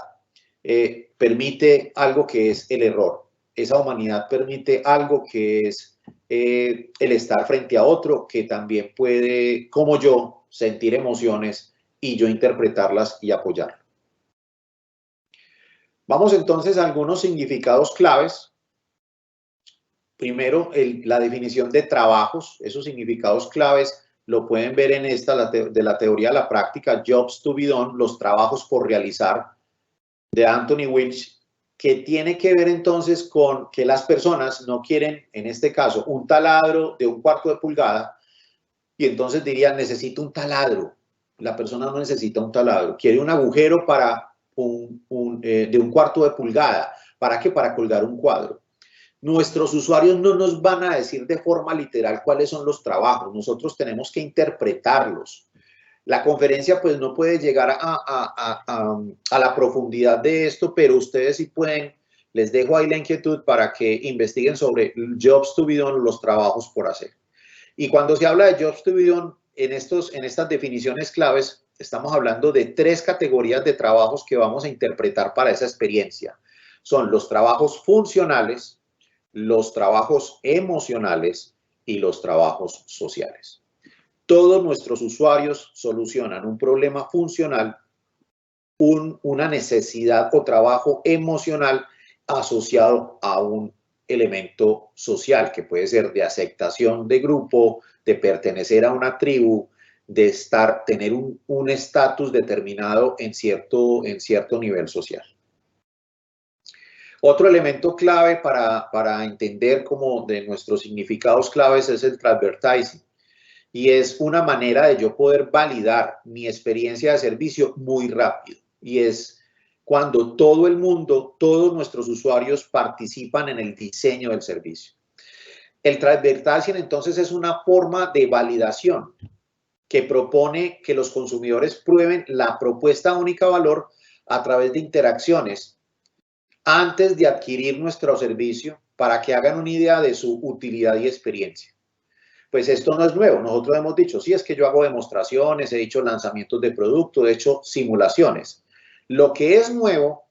permite algo que es el error. Esa humanidad permite algo que es el estar frente a otro que también puede, como yo, sentir emociones y yo interpretarlas y apoyarlo. Vamos entonces a algunos significados claves. Primero, la definición de trabajos. Esos significados claves lo pueden ver en esta, de la teoría a la práctica, Jobs to be done, los trabajos por realizar, de Anthony Wilch, que tiene que ver entonces con que las personas no quieren, en este caso, un taladro de 1/4 de pulgada, y entonces dirían, necesito un taladro. La persona no necesita un taladro, quiere un agujero para de 1/4 de pulgada. ¿Para qué? Para colgar un cuadro. Nuestros usuarios no nos van a decir de forma literal cuáles son los trabajos, nosotros tenemos que interpretarlos. La conferencia pues no puede llegar a la profundidad de esto, pero ustedes sí pueden, les dejo ahí la inquietud para que investiguen sobre Jobs to be done, los trabajos por hacer. Y cuando se habla de Jobs to be done, en estas definiciones claves, estamos hablando de 3 categorías de trabajos que vamos a interpretar para esa experiencia. Son los trabajos funcionales, los trabajos emocionales y los trabajos sociales. Todos nuestros usuarios solucionan un problema funcional, una necesidad o trabajo emocional asociado a un elemento social, que puede ser de aceptación de grupo, de pertenecer a una tribu, de tener un estatus determinado en cierto nivel social. Otro elemento clave para entender como de nuestros significados claves es el transvertising. Y es una manera de yo poder validar mi experiencia de servicio muy rápido. Y es cuando todo el mundo, todos nuestros usuarios participan en el diseño del servicio. El transvertising entonces es una forma de validación que propone que los consumidores prueben la propuesta única valor a través de interacciones antes de adquirir nuestro servicio para que hagan una idea de su utilidad y experiencia. Pues esto no es nuevo, nosotros hemos dicho, sí, es que yo hago demostraciones, he hecho lanzamientos de producto, he hecho simulaciones. Lo que es nuevo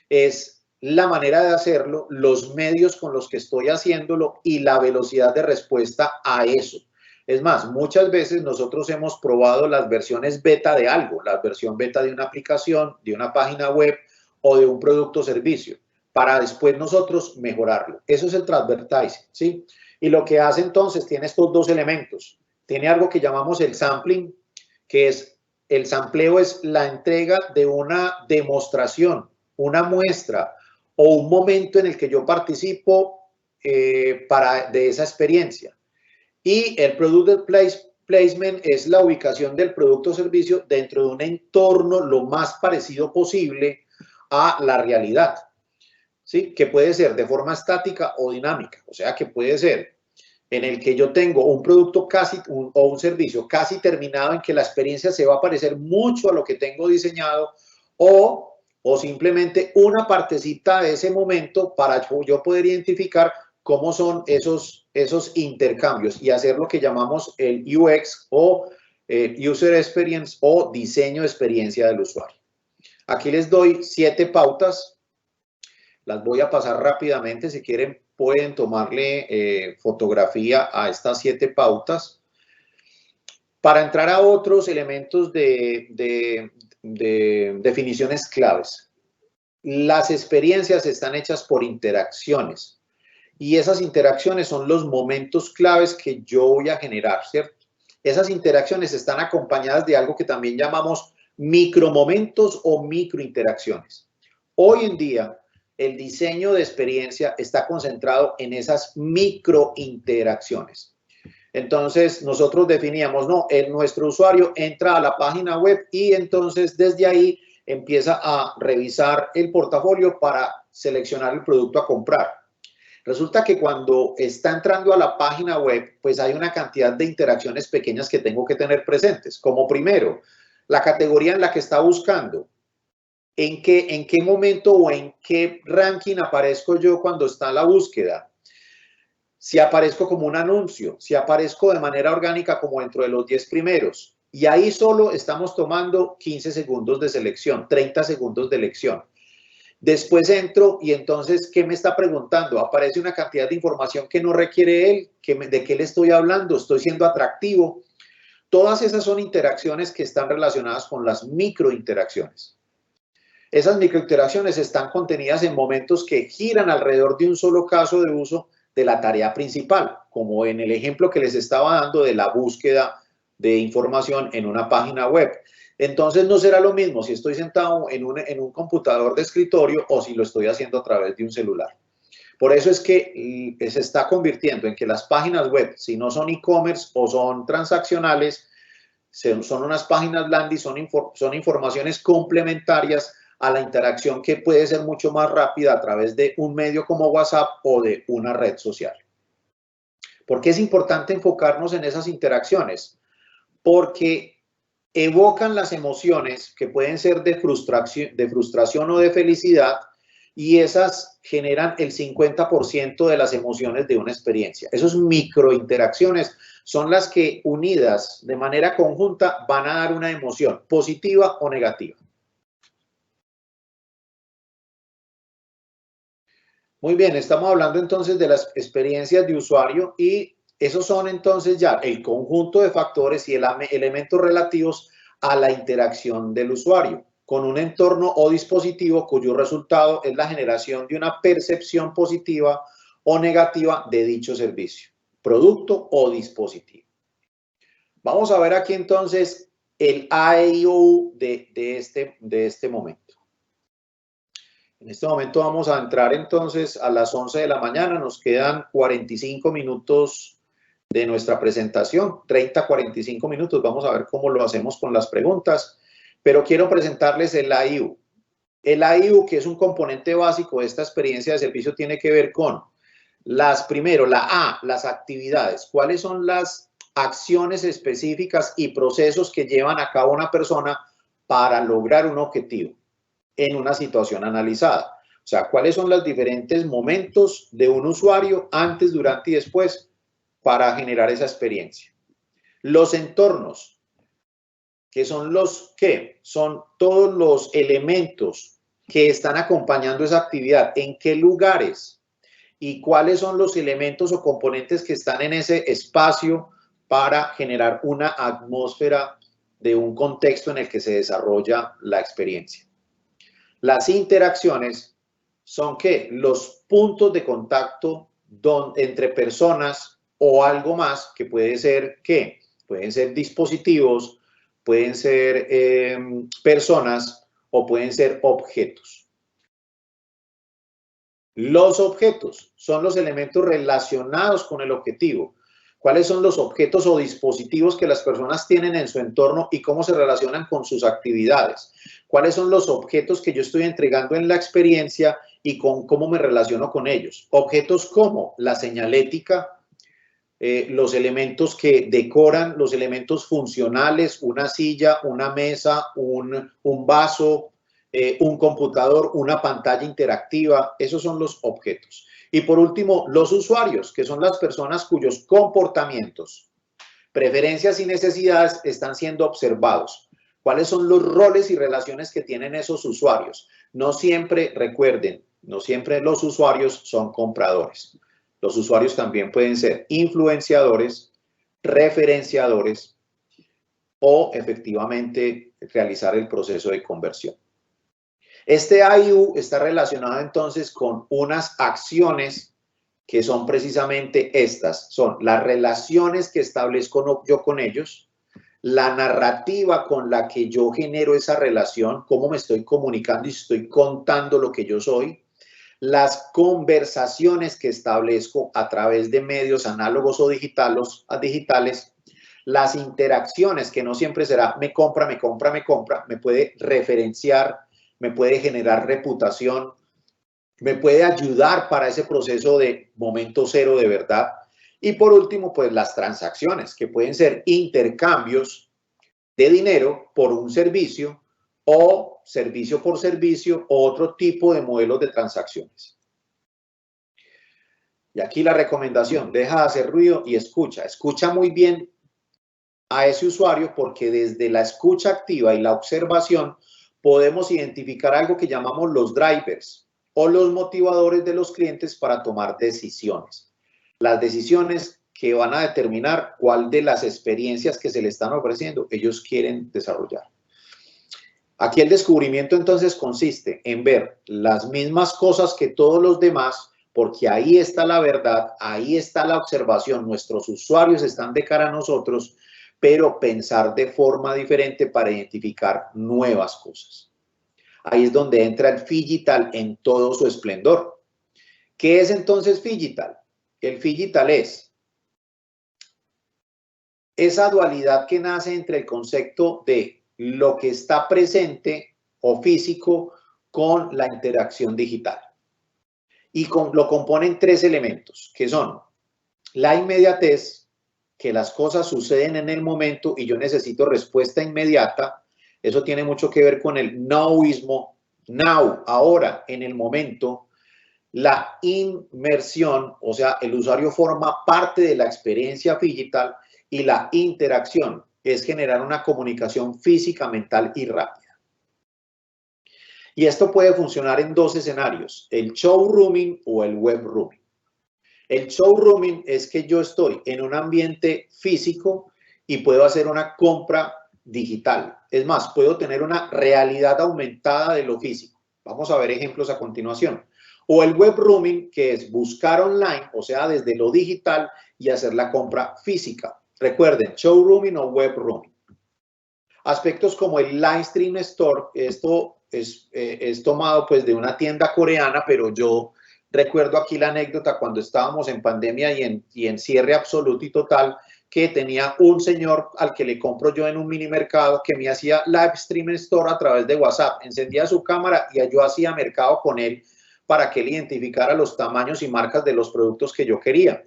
es la manera de hacerlo, los medios con los que estoy haciéndolo y la velocidad de respuesta a eso. Es más, muchas veces nosotros hemos probado las versiones beta de algo, la versión beta de una aplicación, de una página web o de un producto o servicio, para después nosotros mejorarlo. Eso es el transvertising, ¿sí? Y lo que hace entonces tiene estos 2 elementos. Tiene algo que llamamos el sampling, que es el sampleo, es la entrega de una demostración, una muestra o un momento en el que yo participo de esa experiencia. Y el product placement es la ubicación del producto o servicio dentro de un entorno lo más parecido posible a la realidad. ¿Sí? Que puede ser de forma estática o dinámica, o sea que puede ser en el que yo tengo un producto o un servicio casi terminado en que la experiencia se va a parecer mucho a lo que tengo diseñado o simplemente una partecita de ese momento para yo poder identificar cómo son esos intercambios y hacer lo que llamamos el UX o User Experience o diseño de experiencia del usuario. Aquí les doy 7 pautas. Las voy a pasar rápidamente. Si quieren, pueden tomarle fotografía a estas 7 pautas. Para entrar a otros elementos de definiciones claves. Las experiencias están hechas por interacciones. Y esas interacciones son los momentos claves que yo voy a generar, ¿cierto? Esas interacciones están acompañadas de algo que también llamamos micromomentos o microinteracciones. Hoy en día, el diseño de experiencia está concentrado en esas microinteracciones. Entonces, nosotros definíamos, no, nuestro usuario entra a la página web y entonces desde ahí empieza a revisar el portafolio para seleccionar el producto a comprar. Resulta que cuando está entrando a la página web, pues hay una cantidad de interacciones pequeñas que tengo que tener presentes. Como primero, la categoría en la que está buscando. ¿En qué momento o en qué ranking aparezco yo cuando está la búsqueda? Si aparezco como un anuncio, si aparezco de manera orgánica como dentro de los 10 primeros. Y ahí solo estamos tomando 15 segundos de selección, 30 segundos de elección. Después entro y entonces, ¿qué me está preguntando? Aparece una cantidad de información que no requiere él. ¿De qué le estoy hablando? ¿Estoy siendo atractivo? Todas esas son interacciones que están relacionadas con las microinteracciones. Esas microinteracciones están contenidas en momentos que giran alrededor de un solo caso de uso de la tarea principal, como en el ejemplo que les estaba dando de la búsqueda de información en una página web. Entonces no será lo mismo si estoy sentado en un computador de escritorio o si lo estoy haciendo a través de un celular. Por eso es que se está convirtiendo en que las páginas web, si no son e-commerce o son transaccionales, son unas páginas landing, son informaciones complementarias a la interacción que puede ser mucho más rápida a través de un medio como WhatsApp o de una red social. ¿Por qué es importante enfocarnos en esas interacciones? Porque evocan las emociones que pueden ser de frustración o de felicidad y esas generan el 50% de las emociones de una experiencia. Esas microinteracciones son las que unidas de manera conjunta van a dar una emoción positiva o negativa. Muy bien, estamos hablando entonces de las experiencias de usuario y esos son entonces ya el conjunto de factores y elementos relativos a la interacción del usuario con un entorno o dispositivo cuyo resultado es la generación de una percepción positiva o negativa de dicho servicio, producto o dispositivo. Vamos a ver aquí entonces el A/E/I/O-U de este momento. En este momento vamos a entrar entonces a las 11 de la mañana, nos quedan 45 minutos de nuestra presentación, 30-45 minutos, vamos a ver cómo lo hacemos con las preguntas, pero quiero presentarles el A/I/U. El A/I/U, que es un componente básico de esta experiencia de servicio, tiene que ver con primero, la A, las actividades, cuáles son las acciones específicas y procesos que llevan a cabo una persona para lograr un objetivo en una situación analizada. O sea, cuáles son los diferentes momentos de un usuario antes, durante y después para generar esa experiencia. Los entornos, que son son todos los elementos que están acompañando esa actividad, en qué lugares y cuáles son los elementos o componentes que están en ese espacio para generar una atmósfera de un contexto en el que se desarrolla la experiencia. Las interacciones son los puntos de contacto entre personas o algo más que puede ser pueden ser dispositivos, pueden ser personas o pueden ser objetos. Los objetos son los elementos relacionados con el objetivo. ¿Cuáles son los objetos o dispositivos que las personas tienen en su entorno y cómo se relacionan con sus actividades? ¿Cuáles son los objetos que yo estoy entregando en la experiencia y cómo me relaciono con ellos? Objetos como la señalética, los elementos que decoran, los elementos funcionales, una silla, una mesa, un vaso, un computador, una pantalla interactiva. Esos son los objetos. Y por último, los usuarios, que son las personas cuyos comportamientos Preferencias y necesidades están siendo observados. ¿Cuáles son los roles y relaciones que tienen esos usuarios? No siempre, recuerden, no siempre los usuarios son compradores. Los usuarios también pueden ser influenciadores, referenciadores o efectivamente realizar el proceso de conversión. Este AIU está relacionado entonces con unas acciones que son precisamente estas. Son las relaciones que establezco yo con ellos, la narrativa con la que yo genero esa relación, cómo me estoy comunicando y estoy contando lo que yo soy, las conversaciones que establezco a través de medios análogos o digitales, las interacciones, que no siempre será me compra, me compra, me compra, me puede referenciar, me puede generar reputación, me puede ayudar para ese proceso de momento cero de verdad. Y por último, pues las transacciones, que pueden ser intercambios de dinero por un servicio o servicio por servicio o otro tipo de modelos de transacciones. Y aquí la recomendación, deja de hacer ruido y escucha. Escucha muy bien a ese usuario porque desde la escucha activa y la observación podemos identificar algo que llamamos los drivers o los motivadores de los clientes para tomar decisiones. Las decisiones que van a determinar cuál de las experiencias que se le están ofreciendo ellos quieren desarrollar. Aquí el descubrimiento entonces consiste en ver las mismas cosas que todos los demás, porque ahí está la verdad, ahí está la observación, nuestros usuarios están de cara a nosotros, pero pensar de forma diferente para identificar nuevas cosas. Ahí es donde entra el Phygital en todo su esplendor. ¿Qué es entonces Phygital? El Phygital es esa dualidad que nace entre el concepto de lo que está presente o físico con la interacción digital. Y lo componen tres elementos, que son la inmediatez, que las cosas suceden en el momento y yo necesito respuesta inmediata. Eso tiene mucho que ver con el nowismo, now, ahora, en el momento. La inmersión, o sea, el usuario forma parte de la experiencia digital, y la interacción es generar una comunicación física, mental y rápida. Y esto puede funcionar en dos escenarios, el showrooming o el webrooming. El showrooming es que yo estoy en un ambiente físico y puedo hacer una compra digital. Es más, puedo tener una realidad aumentada de lo físico. Vamos a ver ejemplos a continuación. O el webrooming, que es buscar online, o sea, desde lo digital y hacer la compra física. Recuerden, showrooming o webrooming. Aspectos como el live stream store, esto es tomado pues de una tienda coreana, pero yo recuerdo aquí la anécdota cuando estábamos en pandemia y en cierre absoluto y total, que tenía un señor al que le compro yo en un mini mercado que me hacía live stream store a través de WhatsApp. Encendía su cámara y yo hacía mercado con él para que él identificara los tamaños y marcas de los productos que yo quería.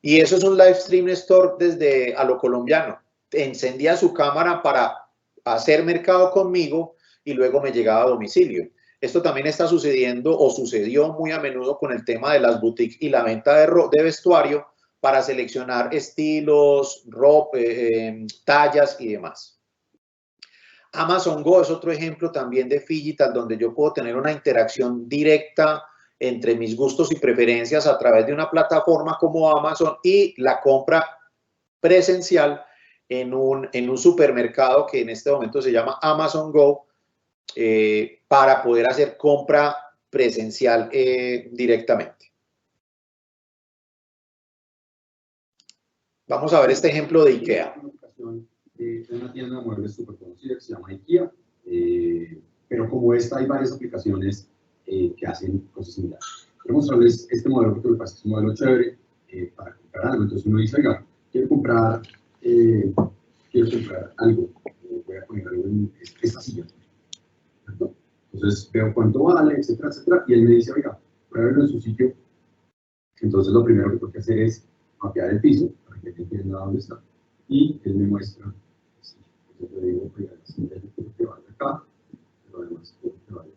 Y eso es un live stream store desde a lo colombiano. Encendía su cámara para hacer mercado conmigo y luego me llegaba a domicilio. Esto también está sucediendo o sucedió muy a menudo con el tema de las boutiques y la venta de vestuario para seleccionar estilos, ropa, tallas y demás. Amazon Go es otro ejemplo también de Phygital, donde yo puedo tener una interacción directa entre mis gustos y preferencias a través de una plataforma como Amazon y la compra presencial en un supermercado que en este momento se llama Amazon Go, para poder hacer compra presencial directamente. Vamos a ver este ejemplo de IKEA. Es una tienda de muebles súper conocida que se llama IKEA, pero como esta hay varias aplicaciones que hacen cosas similares. Quiero mostrarles este modelo porque me parece que es un modelo chévere para comprar algo. Entonces uno dice, oiga, quiero comprar algo, voy a poner algo en esta silla. ¿Cierto? Entonces veo cuánto vale, etcétera, etcétera, y él me dice, oiga, pruébelo en su sitio. Entonces lo primero que tengo que hacer es mapear el piso para que entienda dónde está. Y él me muestra, yo le digo, oiga, la silla yo creo que vale acá, pero además creo que vale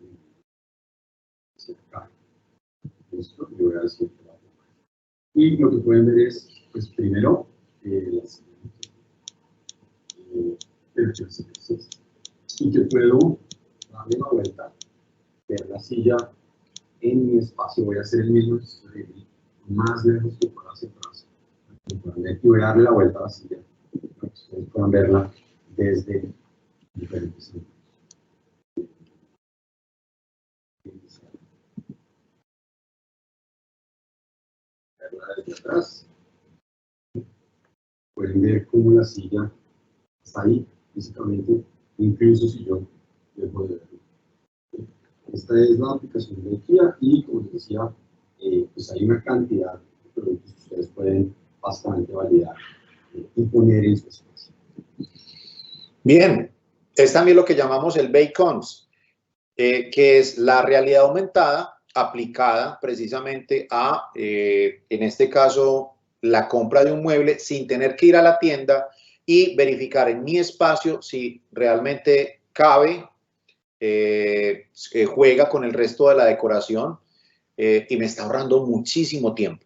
acá. Listo, yo voy a decir que vale acá. Y lo que pueden ver es, pues primero, la silla y que puedo darle la vuelta, ver la silla en mi espacio. Voy a hacer el mismo ejercicio más lejos que pueda hacia atrás. Y voy a darle la vuelta a la silla para que ustedes puedan verla desde diferentes ángulos. Verla desde atrás. Pueden ver cómo la silla está ahí físicamente, incluso si yo dejo de verlo. Esta es la aplicación de Kia y, como les decía, pues hay una cantidad de productos que ustedes pueden bastante validar y poner en su espacio. Bien, es también lo que llamamos el Baycons, que es la realidad aumentada aplicada precisamente a, en este caso, la compra de un mueble sin tener que ir a la tienda y verificar en mi espacio si realmente cabe, juega con el resto de la decoración y me está ahorrando muchísimo tiempo.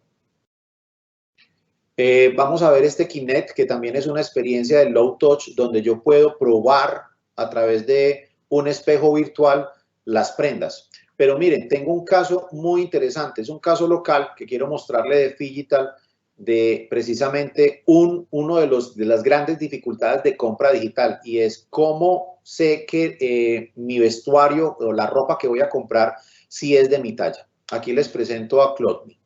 Vamos a ver este Kinect, que también es una experiencia de low touch, donde yo puedo probar a través de un espejo virtual las prendas. Pero miren, tengo un caso muy interesante, es un caso local que quiero mostrarle de Figital, de precisamente uno de las grandes dificultades de compra digital, y es cómo sé que mi vestuario o la ropa que voy a comprar si es de mi talla. Aquí les presento a Clotme.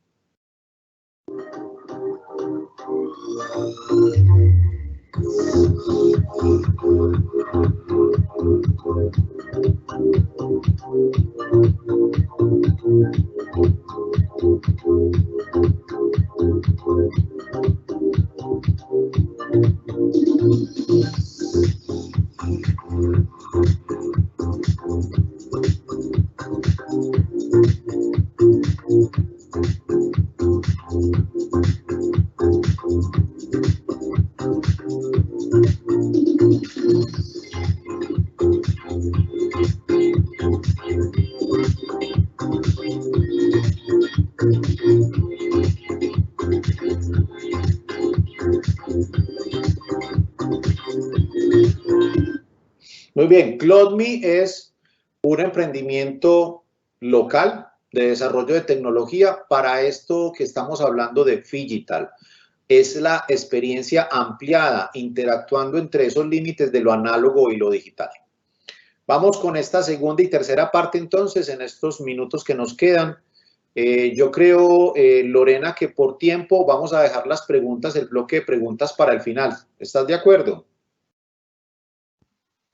Muy bien, Clotme es un emprendimiento local de desarrollo de tecnología para esto que estamos hablando de Figital. Es la experiencia ampliada, interactuando entre esos límites de lo análogo y lo digital. Vamos con esta segunda y tercera parte entonces, en estos minutos que nos quedan. Yo creo, Lorena, que por tiempo vamos a dejar las preguntas, el bloque de preguntas para el final. ¿Estás de acuerdo?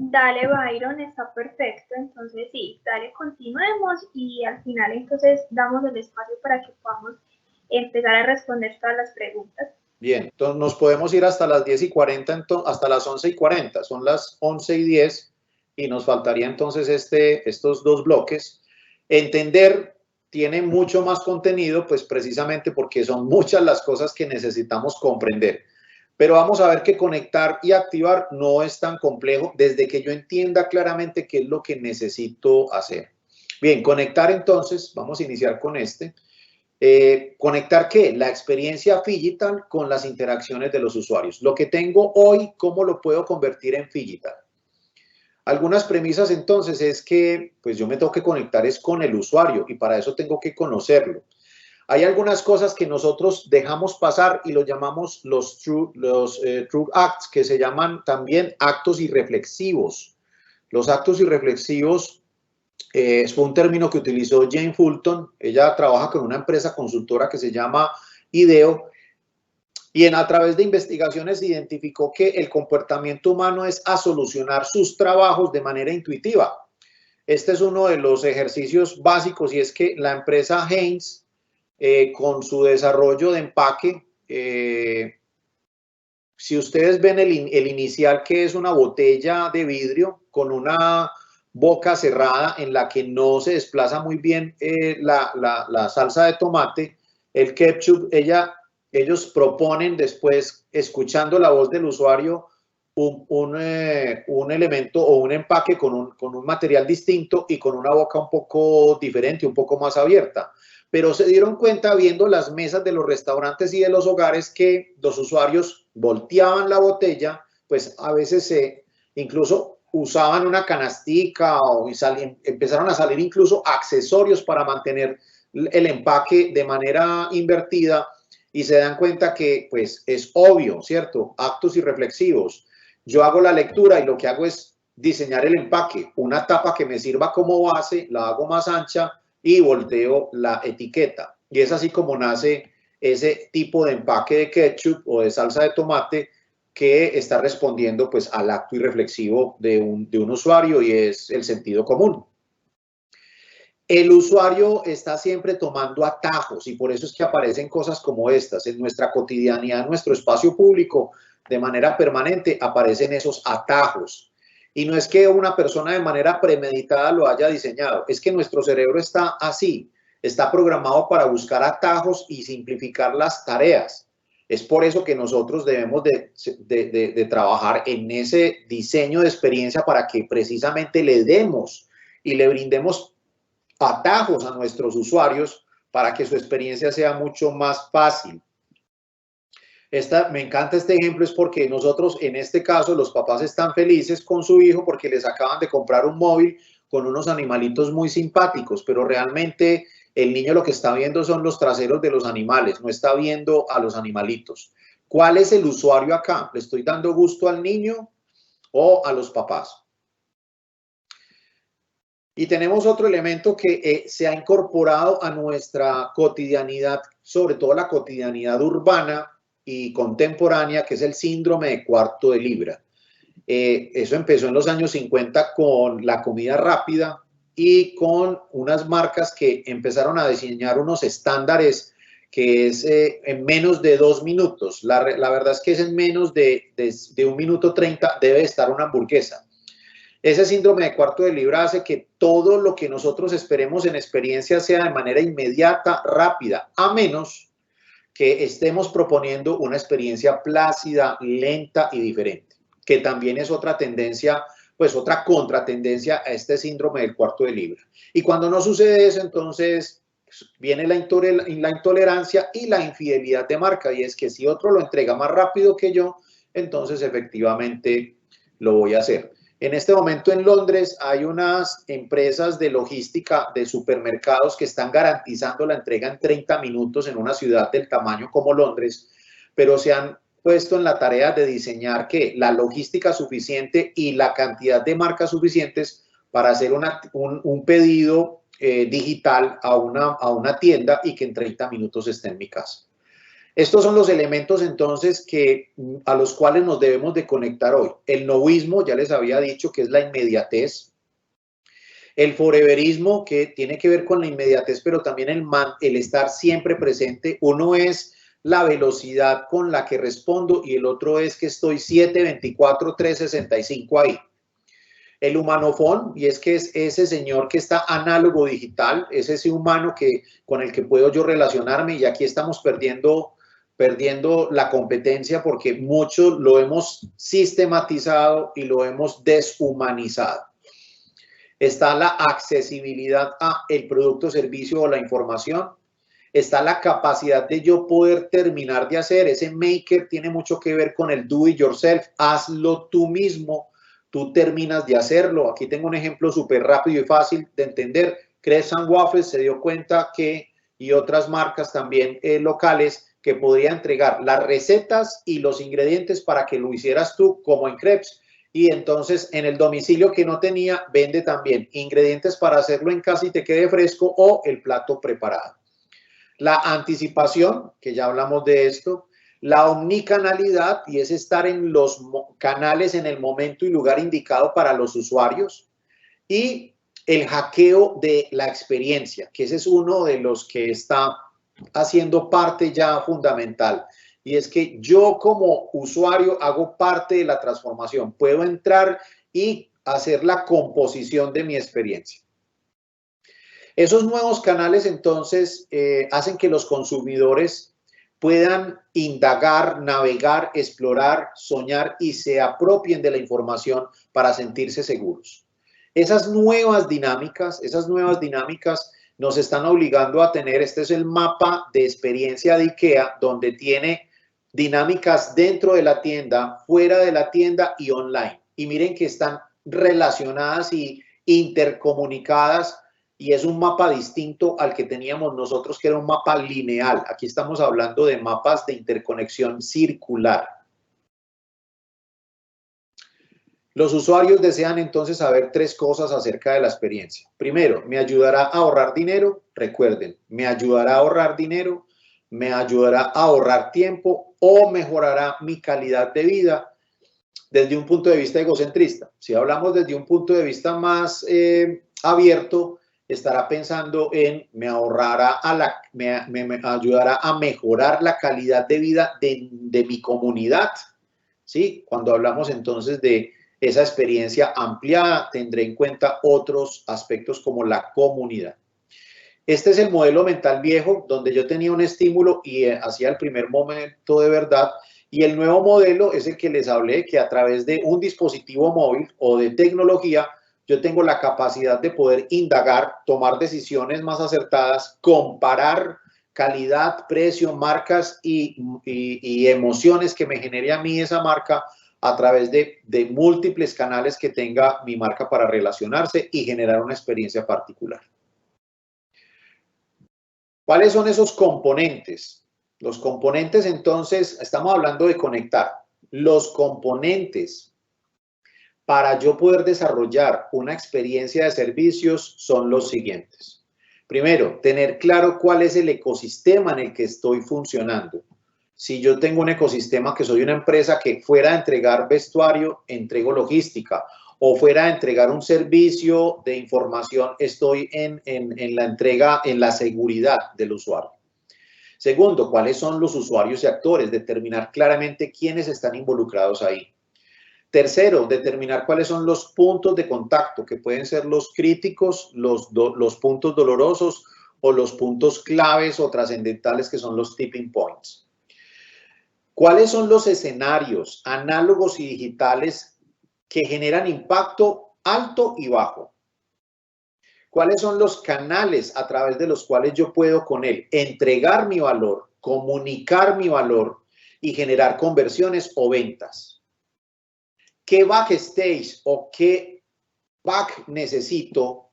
Dale, Byron, está perfecto. Entonces, sí, dale, continuemos y al final entonces damos el espacio para que podamos empezar a responder todas las preguntas. Bien, entonces nos podemos ir hasta las 10:40, hasta las 11:40. Son las 11:10 y nos faltaría entonces estos dos bloques. Entender tiene mucho más contenido, pues precisamente porque son muchas las cosas que necesitamos comprender. Pero vamos a ver que conectar y activar no es tan complejo desde que yo entienda claramente qué es lo que necesito hacer. Bien, conectar entonces, vamos a iniciar con este. ¿Conectar qué? La experiencia Figital con las interacciones de los usuarios. Lo que tengo hoy, ¿cómo lo puedo convertir en Figital? Algunas premisas entonces es que pues yo me tengo que conectar es con el usuario y para eso tengo que conocerlo. Hay algunas cosas que nosotros dejamos pasar y lo llamamos los true acts, que se llaman también actos irreflexivos. Los actos irreflexivos fue un término que utilizó Jane Fulton. Ella trabaja con una empresa consultora que se llama IDEO y a través de investigaciones identificó que el comportamiento humano es a solucionar sus trabajos de manera intuitiva. Este es uno de los ejercicios básicos y es que la empresa Heinz, con su desarrollo de empaque, si ustedes ven el inicial, que es una botella de vidrio con una boca cerrada en la que no se desplaza muy bien la salsa de tomate, el ketchup, ellos proponen después, escuchando la voz del usuario, un elemento o un empaque con un material distinto y con una boca un poco diferente, un poco más abierta. Pero se dieron cuenta viendo las mesas de los restaurantes y de los hogares que los usuarios volteaban la botella, pues a veces incluso usaban una canastica empezaron a salir incluso accesorios para mantener el empaque de manera invertida y se dan cuenta que pues es obvio, ¿cierto? Actos irreflexivos. Yo hago la lectura y lo que hago es diseñar el empaque, una tapa que me sirva como base, la hago más ancha y volteo la etiqueta. Y es así como nace ese tipo de empaque de ketchup o de salsa de tomate que está respondiendo pues al acto irreflexivo de un usuario y es el sentido común. El usuario está siempre tomando atajos y por eso es que aparecen cosas como estas. En nuestra cotidianidad, en nuestro espacio público, de manera permanente aparecen esos atajos. Y no es que una persona de manera premeditada lo haya diseñado, es que nuestro cerebro está así, está programado para buscar atajos y simplificar las tareas. Es por eso que nosotros debemos de trabajar en ese diseño de experiencia para que precisamente le demos y le brindemos atajos a nuestros usuarios para que su experiencia sea mucho más fácil. Me encanta este ejemplo, es porque nosotros, en este caso, los papás están felices con su hijo porque les acaban de comprar un móvil con unos animalitos muy simpáticos, pero realmente el niño lo que está viendo son los traseros de los animales, no está viendo a los animalitos. ¿Cuál es el usuario acá? ¿Le estoy dando gusto al niño o a los papás? Y tenemos otro elemento que se ha incorporado a nuestra cotidianidad, sobre todo la cotidianidad urbana y contemporánea, que es el síndrome de cuarto de libra. Eso empezó en los años 50 con la comida rápida y con unas marcas que empezaron a diseñar unos estándares que es en menos de 2 minutos. La verdad es que es en menos de 1 minuto 30 debe estar una hamburguesa. Ese síndrome de cuarto de libra hace que todo lo que nosotros esperemos en experiencia sea de manera inmediata, rápida, a menos que estemos proponiendo una experiencia plácida, lenta y diferente, que también es otra tendencia, pues otra contratendencia a este síndrome del cuarto de libra. Y cuando no sucede eso, entonces viene la intolerancia y la infidelidad de marca, y es que si otro lo entrega más rápido que yo, entonces efectivamente lo voy a hacer. En este momento en Londres hay unas empresas de logística de supermercados que están garantizando la entrega en 30 minutos en una ciudad del tamaño como Londres, pero se han puesto en la tarea de diseñar que la logística suficiente y la cantidad de marcas suficientes para hacer un pedido digital a una tienda y que en 30 minutos esté en mi casa. Estos son los elementos entonces a los cuales nos debemos de conectar hoy. El novismo, ya les había dicho que es la inmediatez. El foreverismo, que tiene que ver con la inmediatez, pero también el estar siempre presente. Uno es la velocidad con la que respondo y el otro es que estoy 7/24, 365 ahí. El humanofón, y es que es ese señor que está análogo digital, es ese humano con el que puedo yo relacionarme, y aquí estamos perdiendo la competencia porque mucho lo hemos sistematizado y lo hemos deshumanizado. Está la accesibilidad a el producto, servicio o la información. Está la capacidad de yo poder terminar de hacer. Ese maker tiene mucho que ver con el do it yourself. Hazlo tú mismo. Tú terminas de hacerlo. Aquí tengo un ejemplo súper rápido y fácil de entender. Crepes and Waffles se dio cuenta y otras marcas también locales, que podría entregar las recetas y los ingredientes para que lo hicieras tú, como en Crepes. Y entonces en el domicilio que no tenía, vende también ingredientes para hacerlo en casa y te quede fresco, o el plato preparado. La anticipación, que ya hablamos de esto. La omnicanalidad, y es estar en los canales en el momento y lugar indicado para los usuarios. Y el hackeo de la experiencia, que ese es uno de los que está haciendo parte ya fundamental, y es que yo como usuario hago parte de la transformación, puedo entrar y hacer la composición de mi experiencia. Esos nuevos canales entonces hacen que los consumidores puedan indagar, navegar, explorar, soñar y se apropien de la información para sentirse seguros. Esas nuevas dinámicas nos están obligando a tener, este es el mapa de experiencia de IKEA, donde tiene dinámicas dentro de la tienda, fuera de la tienda y online. Y miren que están relacionadas y intercomunicadas, y es un mapa distinto al que teníamos nosotros, que era un mapa lineal. Aquí estamos hablando de mapas de interconexión circular. Los usuarios desean entonces saber 3 cosas acerca de la experiencia. Primero, ¿me ayudará a ahorrar dinero? Recuerden, ¿me ayudará a ahorrar dinero? ¿Me ayudará a ahorrar tiempo? ¿O mejorará mi calidad de vida? Desde un punto de vista egocentrista. Si hablamos desde un punto de vista más abierto, estará pensando en me ayudará a mejorar la calidad de vida de mi comunidad. ¿Sí? Cuando hablamos entonces de esa experiencia ampliada, tendré en cuenta otros aspectos como la comunidad. Este es el modelo mental viejo, donde yo tenía un estímulo y hacía el primer momento de verdad. Y el nuevo modelo es el que les hablé, que a través de un dispositivo móvil o de tecnología, yo tengo la capacidad de poder indagar, tomar decisiones más acertadas, comparar calidad, precio, marcas y emociones que me genere a mí esa marca a través de múltiples canales que tenga mi marca para relacionarse y generar una experiencia particular. ¿Cuáles son esos componentes? Los componentes, entonces, estamos hablando de conectar. Los componentes para yo poder desarrollar una experiencia de servicios son los siguientes. Primero, tener claro cuál es el ecosistema en el que estoy funcionando. Si yo tengo un ecosistema que soy una empresa que fuera a entregar vestuario, entrego logística, o fuera a entregar un servicio de información, estoy en la entrega, en la seguridad del usuario. Segundo, ¿cuáles son los usuarios y actores? Determinar claramente quiénes están involucrados ahí. Tercero, determinar cuáles son los puntos de contacto, que pueden ser los críticos, los puntos dolorosos o los puntos claves o trascendentales, que son los tipping points. ¿Cuáles son los escenarios análogos y digitales que generan impacto alto y bajo? ¿Cuáles son los canales a través de los cuales yo puedo con él entregar mi valor, comunicar mi valor y generar conversiones o ventas? ¿Qué backstage o qué back necesito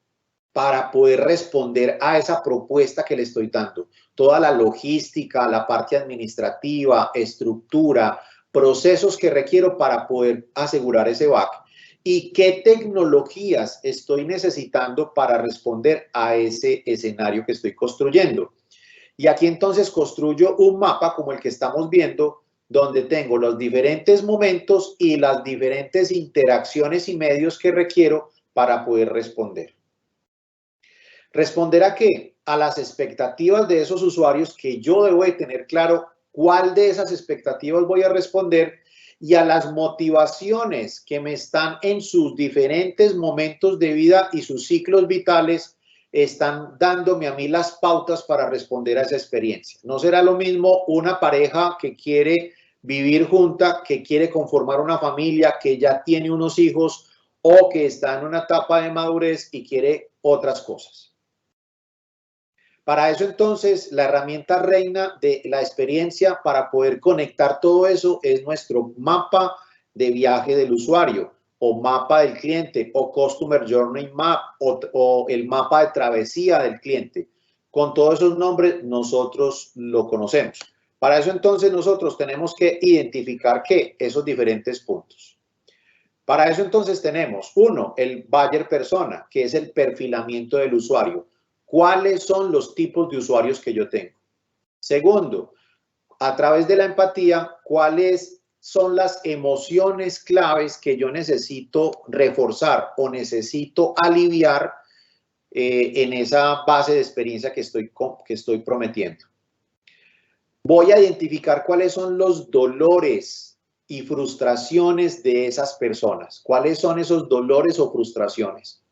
para poder responder a esa propuesta que le estoy dando? Toda la logística, la parte administrativa, estructura, procesos que requiero para poder asegurar ese back. ¿Y qué tecnologías estoy necesitando para responder a ese escenario que estoy construyendo? Y aquí entonces construyo un mapa como el que estamos viendo, donde tengo los diferentes momentos y las diferentes interacciones y medios que requiero para poder responder. ¿Responder a qué? A las expectativas de esos usuarios, que yo debo de tener claro cuál de esas expectativas voy a responder, y a las motivaciones que me están en sus diferentes momentos de vida y sus ciclos vitales, están dándome a mí las pautas para responder a esa experiencia. No será lo mismo una pareja que quiere vivir junta, que quiere conformar una familia, que ya tiene unos hijos o que está en una etapa de madurez y quiere otras cosas. Para eso, entonces, la herramienta reina de la experiencia para poder conectar todo eso es nuestro mapa de viaje del usuario, o mapa del cliente, o Customer Journey Map, o el mapa de travesía del cliente. Con todos esos nombres nosotros lo conocemos. Para eso, entonces, nosotros tenemos que identificar esos diferentes puntos. Para eso, entonces, tenemos uno, el buyer persona, que es el perfilamiento del usuario. ¿Cuáles son los tipos de usuarios que yo tengo? Segundo, a través de la empatía, ¿cuáles son las emociones claves que yo necesito reforzar o necesito aliviar en esa base de experiencia que estoy prometiendo? Voy a identificar cuáles son los dolores y frustraciones de esas personas. ¿Cuáles son esos dolores o frustraciones?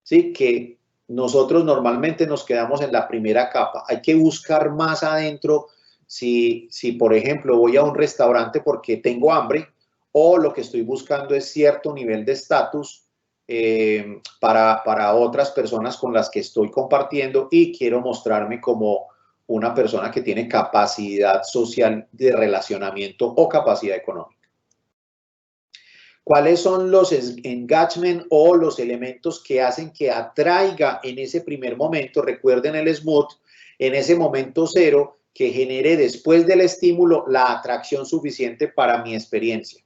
¿Sí? Que nosotros normalmente nos quedamos en la primera capa. Hay que buscar más adentro. Si por ejemplo, voy a un restaurante porque tengo hambre, o lo que estoy buscando es cierto nivel de estatus para otras personas con las que estoy compartiendo y quiero mostrarme como una persona que tiene capacidad social de relacionamiento o capacidad económica. ¿Cuáles son los engagement o los elementos que hacen que atraiga en ese primer momento? Recuerden el SMOOT, en ese momento cero, que genere después del estímulo la atracción suficiente para mi experiencia.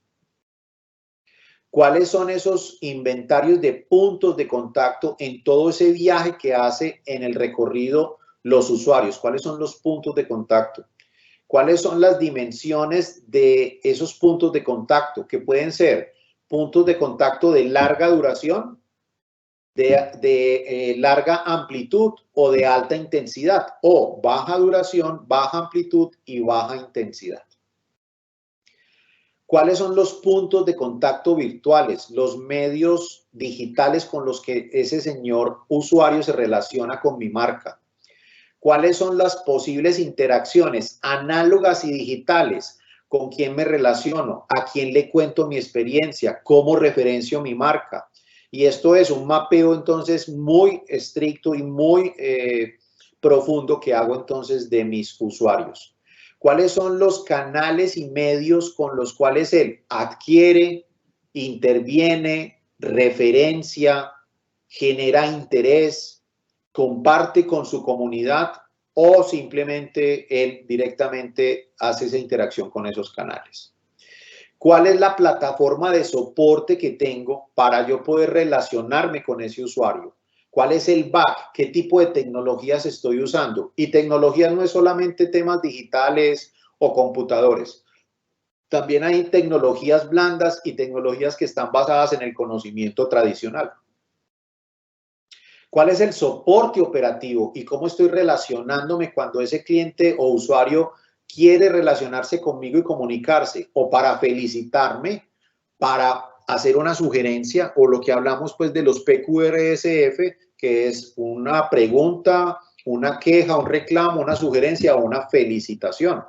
¿Cuáles son esos inventarios de puntos de contacto en todo ese viaje que hace en el recorrido los usuarios? ¿Cuáles son los puntos de contacto? ¿Cuáles son las dimensiones de esos puntos de contacto? Que pueden ser puntos de contacto de larga duración, de larga amplitud o de alta intensidad, o baja duración, baja amplitud y baja intensidad. ¿Cuáles son los puntos de contacto virtuales, los medios digitales con los que ese señor usuario se relaciona con mi marca? ¿Cuáles son las posibles interacciones análogas y digitales? ¿Con quién me relaciono? ¿A quién le cuento mi experiencia? ¿Cómo referencio mi marca? Y esto es un mapeo entonces muy estricto y muy profundo que hago entonces de mis usuarios. ¿Cuáles son los canales y medios con los cuales él adquiere, interviene, referencia, genera interés, comparte con su comunidad o simplemente él directamente hace esa interacción con esos canales? ¿Cuál es la plataforma de soporte que tengo para yo poder relacionarme con ese usuario? ¿Cuál es el back? ¿Qué tipo de tecnologías estoy usando? Y tecnologías no es solamente temas digitales o computadores. También hay tecnologías blandas y tecnologías que están basadas en el conocimiento tradicional. ¿Cuál es el soporte operativo y cómo estoy relacionándome cuando ese cliente o usuario quiere relacionarse conmigo y comunicarse, o para felicitarme, para hacer una sugerencia, o lo que hablamos pues de los PQRSF, que es una pregunta, una queja, un reclamo, una sugerencia o una felicitación?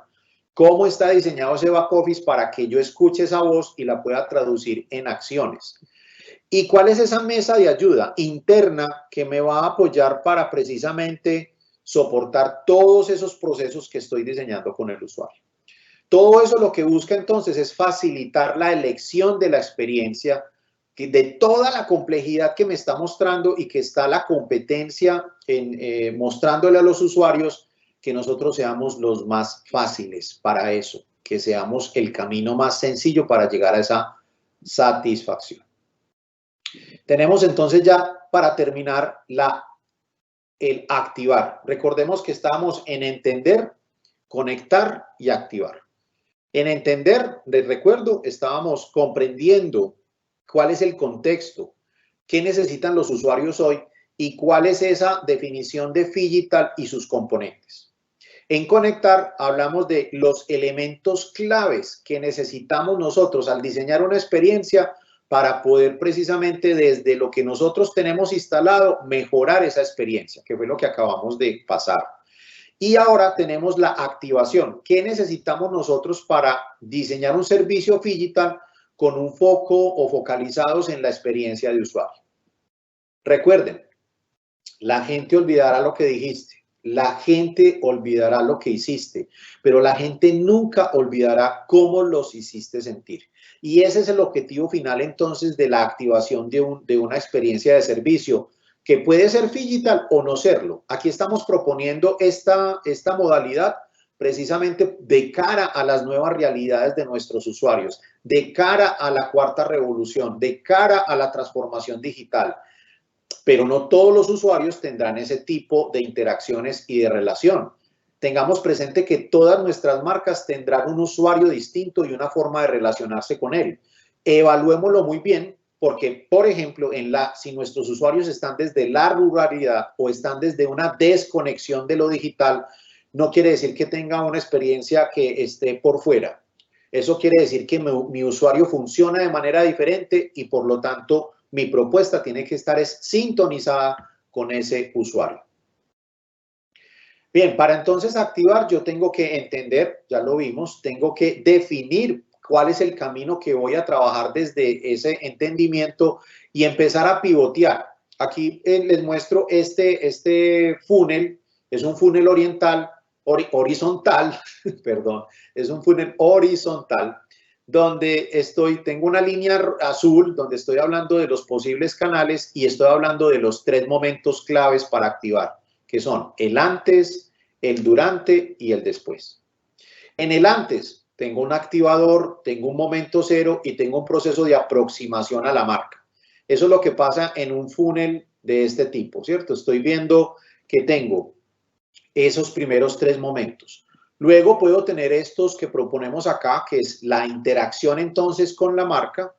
¿Cómo está diseñado ese back office para que yo escuche esa voz y la pueda traducir en acciones? ¿Y cuál es esa mesa de ayuda interna que me va a apoyar para precisamente soportar todos esos procesos que estoy diseñando con el usuario? Todo eso lo que busca entonces es facilitar la elección de la experiencia, de toda la complejidad que me está mostrando y que está la competencia en mostrándole a los usuarios, que nosotros seamos los más fáciles para eso, que seamos el camino más sencillo para llegar a esa satisfacción. Tenemos entonces ya para terminar el activar. Recordemos que estábamos en entender, conectar y activar. En entender, les recuerdo, estábamos comprendiendo cuál es el contexto, qué necesitan los usuarios hoy y cuál es esa definición de Phygital y sus componentes. En conectar hablamos de los elementos claves que necesitamos nosotros al diseñar una experiencia para poder precisamente desde lo que nosotros tenemos instalado mejorar esa experiencia, que fue lo que acabamos de pasar. Y ahora tenemos la activación. ¿Qué necesitamos nosotros para diseñar un servicio Phygital con un foco o focalizados en la experiencia de usuario? Recuerden, la gente olvidará lo que dijiste, la gente olvidará lo que hiciste, pero la gente nunca olvidará cómo los hiciste sentir. Y ese es el objetivo final entonces de la activación de una experiencia de servicio, que puede ser Phygital o no serlo. Aquí estamos proponiendo esta modalidad precisamente de cara a las nuevas realidades de nuestros usuarios, de cara a la cuarta revolución, de cara a la transformación digital. Pero no todos los usuarios tendrán ese tipo de interacciones y de relación. Tengamos presente que todas nuestras marcas tendrán un usuario distinto y una forma de relacionarse con él. Evaluémoslo muy bien, porque, por ejemplo, si nuestros usuarios están desde la ruralidad o están desde una desconexión de lo digital, no quiere decir que tenga una experiencia que esté por fuera. Eso quiere decir que mi usuario funciona de manera diferente y, por lo tanto, mi propuesta tiene que estar sintonizada con ese usuario. Bien, para entonces activar yo tengo que entender, ya lo vimos, tengo que definir cuál es el camino que voy a trabajar desde ese entendimiento y empezar a pivotear. Aquí les muestro este funnel, es un funnel oriental horizontal, perdón, es un funnel horizontal, donde tengo una línea azul donde estoy hablando de los posibles canales y estoy hablando de los 3 momentos claves para activar, que son el antes, el durante y el después. En el antes tengo un activador, tengo un momento cero y tengo un proceso de aproximación a la marca. Eso es lo que pasa en un funnel de este tipo, ¿cierto? Estoy viendo que tengo esos primeros 3 momentos. Luego puedo tener estos que proponemos acá, que es la interacción entonces con la marca,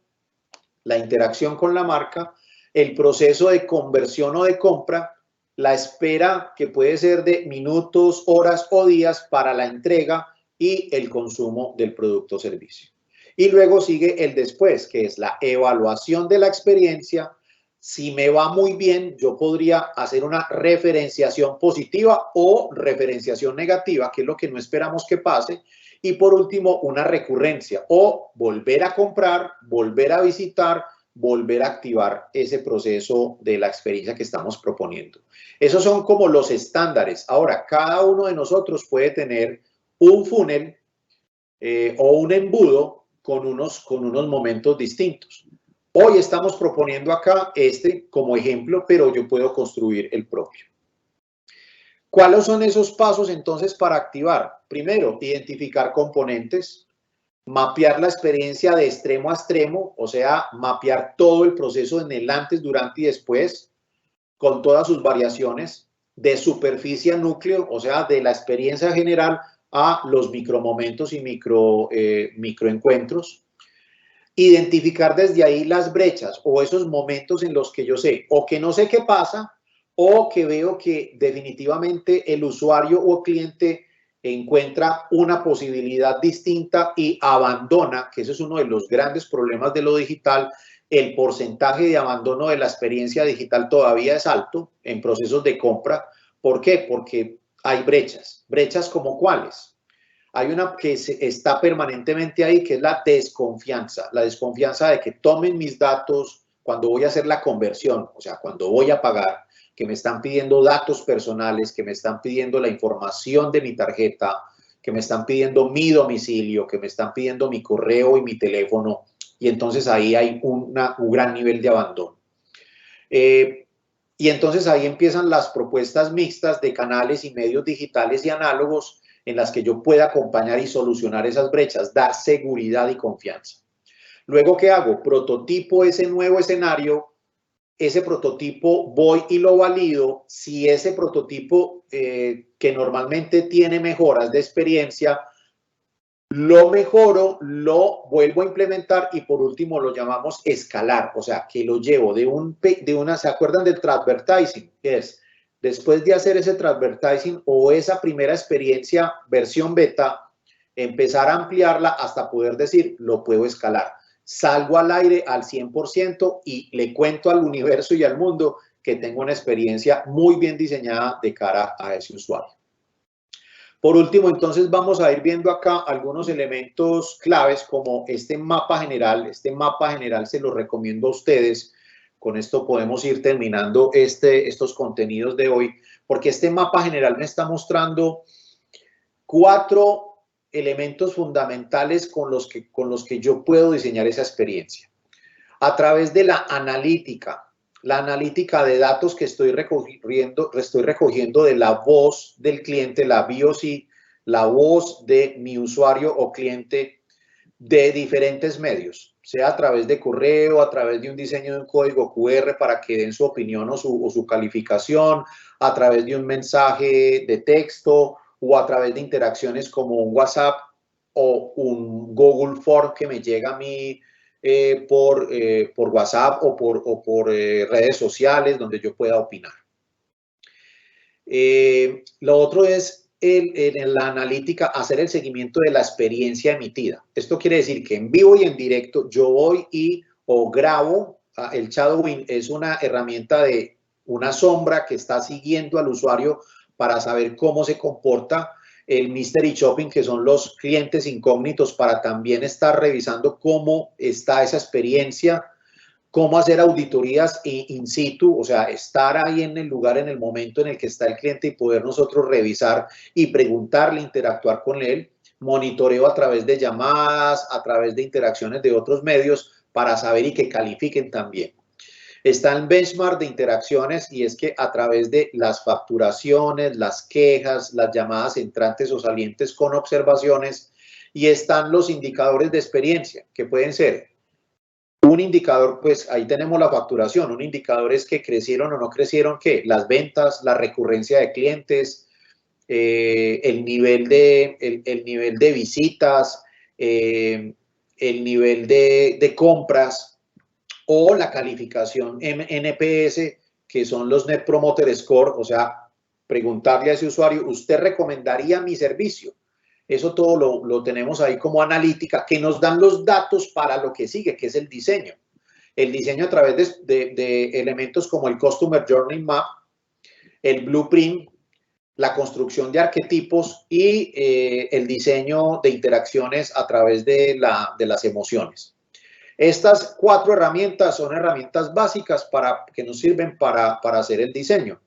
el proceso de conversión o de compra, la espera que puede ser de minutos, horas o días para la entrega y el consumo del producto o servicio. Y luego sigue el después, que es la evaluación de la experiencia. Si me va muy bien, yo podría hacer una referenciación positiva o referenciación negativa, que es lo que no esperamos que pase. Y por último, una recurrencia o volver a comprar, volver a visitar, volver a activar ese proceso de la experiencia que estamos proponiendo. Esos son como los estándares. Ahora, cada uno de nosotros puede tener un funnel o un embudo con unos momentos distintos. Hoy estamos proponiendo acá como ejemplo, pero yo puedo construir el propio. ¿Cuáles son esos pasos entonces para activar? Primero, identificar componentes, mapear la experiencia de extremo a extremo, o sea, mapear todo el proceso en el antes, durante y después, con todas sus variaciones, de superficie a núcleo, o sea, de la experiencia general a los micromomentos y microencuentros. Identificar desde ahí las brechas o esos momentos en los que yo sé o que no sé qué pasa o que veo que definitivamente el usuario o cliente encuentra una posibilidad distinta y abandona, que ese es uno de los grandes problemas de lo digital. El porcentaje de abandono de la experiencia digital todavía es alto en procesos de compra. ¿Por qué? Porque hay brechas. ¿Brechas como cuáles? Hay una que está permanentemente ahí, que es la desconfianza de que tomen mis datos cuando voy a hacer la conversión, o sea, cuando voy a pagar, que me están pidiendo datos personales, que me están pidiendo la información de mi tarjeta, que me están pidiendo mi domicilio, que me están pidiendo mi correo y mi teléfono, y entonces ahí hay un gran nivel de abandono. Y entonces ahí empiezan las propuestas mixtas de canales y medios digitales y análogos en las que yo pueda acompañar y solucionar esas brechas, dar seguridad y confianza. Luego, ¿qué hago? Prototipo ese nuevo escenario, ese prototipo voy y lo valido. Si ese prototipo que normalmente tiene mejoras de experiencia, lo mejoro, lo vuelvo a implementar y por último lo llamamos escalar, o sea, que lo llevo de una, ¿se acuerdan del transvertising? Que es, después de hacer ese transvertising o esa primera experiencia versión beta, empezar a ampliarla hasta poder decir, lo puedo escalar. Salgo al aire al 100% y le cuento al universo y al mundo que tengo una experiencia muy bien diseñada de cara a ese usuario. Por último, entonces vamos a ir viendo acá algunos elementos claves como este mapa general. Este mapa general se lo recomiendo a ustedes. Con esto podemos ir terminando estos contenidos de hoy, porque este mapa general me está mostrando 4 elementos fundamentales con los que yo puedo diseñar esa experiencia. A través de la analítica de datos que estoy recogiendo de la voz del cliente, la VOC, la voz de mi usuario o cliente de diferentes medios, sea a través de correo, a través de un diseño de un código QR para que den su opinión o su calificación, a través de un mensaje de texto o a través de interacciones como un WhatsApp o un Google Form que me llega a mí por WhatsApp o por redes sociales donde yo pueda opinar. Lo otro es en la analítica hacer el seguimiento de la experiencia emitida. Esto quiere decir que en vivo y en directo yo voy o grabo. El Shadowing es una herramienta de una sombra que está siguiendo al usuario para saber cómo se comporta. El Mystery Shopping, que son los clientes incógnitos, para también estar revisando cómo está esa experiencia, cómo hacer auditorías in situ, o sea, estar ahí en el lugar, en el momento en el que está el cliente y poder nosotros revisar y preguntarle, interactuar con él, monitoreo a través de llamadas, a través de interacciones de otros medios para saber y que califiquen también. Está el benchmark de interacciones y es que a través de las facturaciones, las quejas, las llamadas entrantes o salientes con observaciones, y están los indicadores de experiencia, que pueden ser un indicador, pues ahí tenemos la facturación, un indicador es que crecieron o no crecieron, ¿qué? Las ventas, la recurrencia de clientes, el nivel de visitas, el nivel de compras o la calificación NPS, que son los Net Promoter Score, o sea, preguntarle a ese usuario, ¿usted recomendaría mi servicio? Eso todo lo tenemos ahí como analítica, que nos dan los datos para lo que sigue, que es el diseño. El diseño a través de elementos como el Customer Journey Map, el Blueprint, la construcción de arquetipos y el diseño de interacciones a través de las emociones. Estas 4 herramientas son herramientas básicas que nos sirven para hacer el diseño.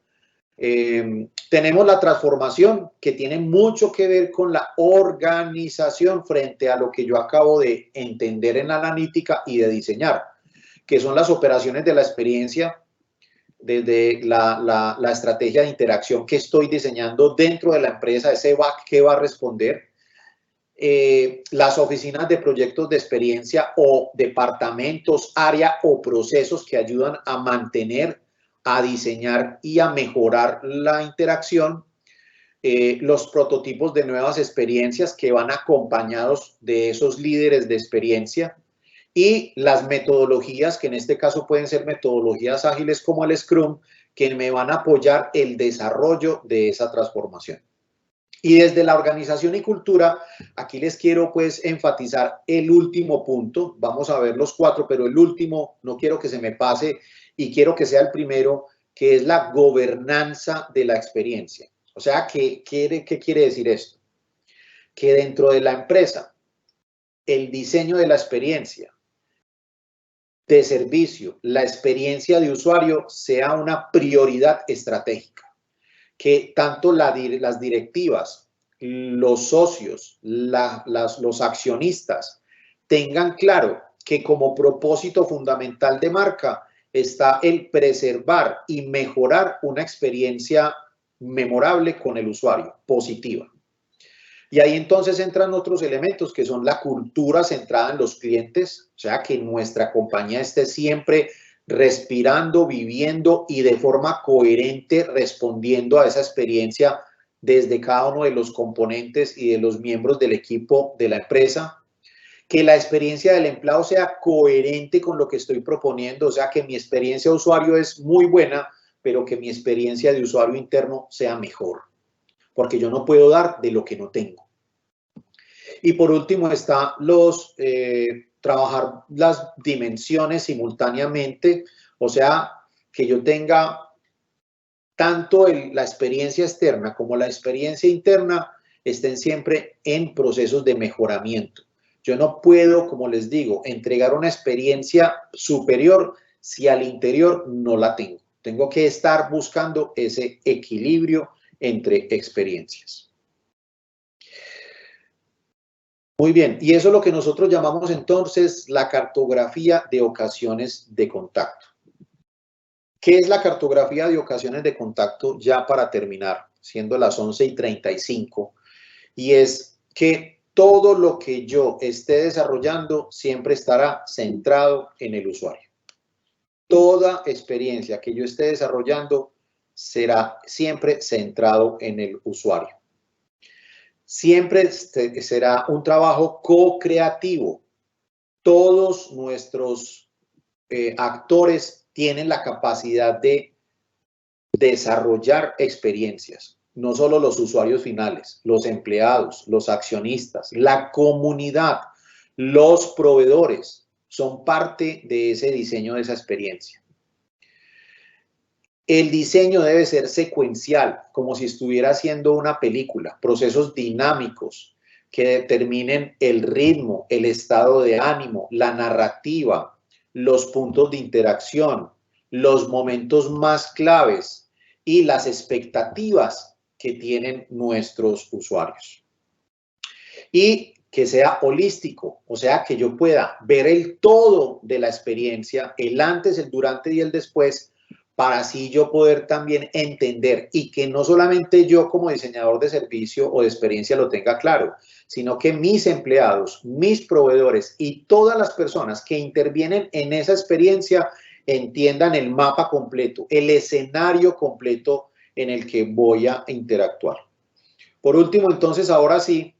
Tenemos la transformación, que tiene mucho que ver con la organización frente a lo que yo acabo de entender en la analítica y de diseñar, que son las operaciones de la experiencia, desde la estrategia de interacción que estoy diseñando dentro de la empresa, ese back que va a responder, las oficinas de proyectos de experiencia o departamentos, área o procesos que ayudan a mantener, a diseñar y a mejorar la interacción, los prototipos de nuevas experiencias que van acompañados de esos líderes de experiencia y las metodologías, que en este caso pueden ser metodologías ágiles como el Scrum, que me van a apoyar el desarrollo de esa transformación. Y desde la organización y cultura, aquí les quiero pues enfatizar el último punto. Vamos a ver los 4, pero el último no quiero que se me pase y quiero que sea el primero, que es la gobernanza de la experiencia. O sea, ¿qué quiere decir esto? Que dentro de la empresa, el diseño de la experiencia de servicio, la experiencia de usuario sea una prioridad estratégica. Que tanto las directivas, los socios, los accionistas tengan claro que como propósito fundamental de marca está el preservar y mejorar una experiencia memorable con el usuario, positiva. Y ahí entonces entran otros elementos que son la cultura centrada en los clientes, o sea, que nuestra compañía esté siempre respirando, viviendo y de forma coherente respondiendo a esa experiencia desde cada uno de los componentes y de los miembros del equipo de la empresa. Que la experiencia del empleado sea coherente con lo que estoy proponiendo, o sea, que mi experiencia de usuario es muy buena, pero que mi experiencia de usuario interno sea mejor, porque yo no puedo dar de lo que no tengo. Y por último está trabajar las dimensiones simultáneamente, o sea, que yo tenga tanto la experiencia externa como la experiencia interna estén siempre en procesos de mejoramiento. Yo no puedo, como les digo, entregar una experiencia superior si al interior no la tengo. Tengo que estar buscando ese equilibrio entre experiencias. Muy bien, y eso es lo que nosotros llamamos entonces la cartografía de ocasiones de contacto. ¿Qué es la cartografía de ocasiones de contacto? Ya para terminar, siendo las 11:35, y es que todo lo que yo esté desarrollando siempre estará centrado en el usuario. Toda experiencia que yo esté desarrollando será siempre centrado en el usuario. Siempre será un trabajo co-creativo. Todos nuestros actores tienen la capacidad de desarrollar experiencias. No solo los usuarios finales, los empleados, los accionistas, la comunidad, los proveedores son parte de ese diseño de esa experiencia. El diseño debe ser secuencial, como si estuviera haciendo una película, procesos dinámicos que determinen el ritmo, el estado de ánimo, la narrativa, los puntos de interacción, los momentos más claves y las expectativas que tienen nuestros usuarios. Y que sea holístico, o sea, que yo pueda ver el todo de la experiencia, el antes, el durante y el después, para así yo poder también entender y que no solamente yo como diseñador de servicio o de experiencia lo tenga claro, sino que mis empleados, mis proveedores y todas las personas que intervienen en esa experiencia entiendan el mapa completo, el escenario completo en el que voy a interactuar. Por último, entonces, ahora sí,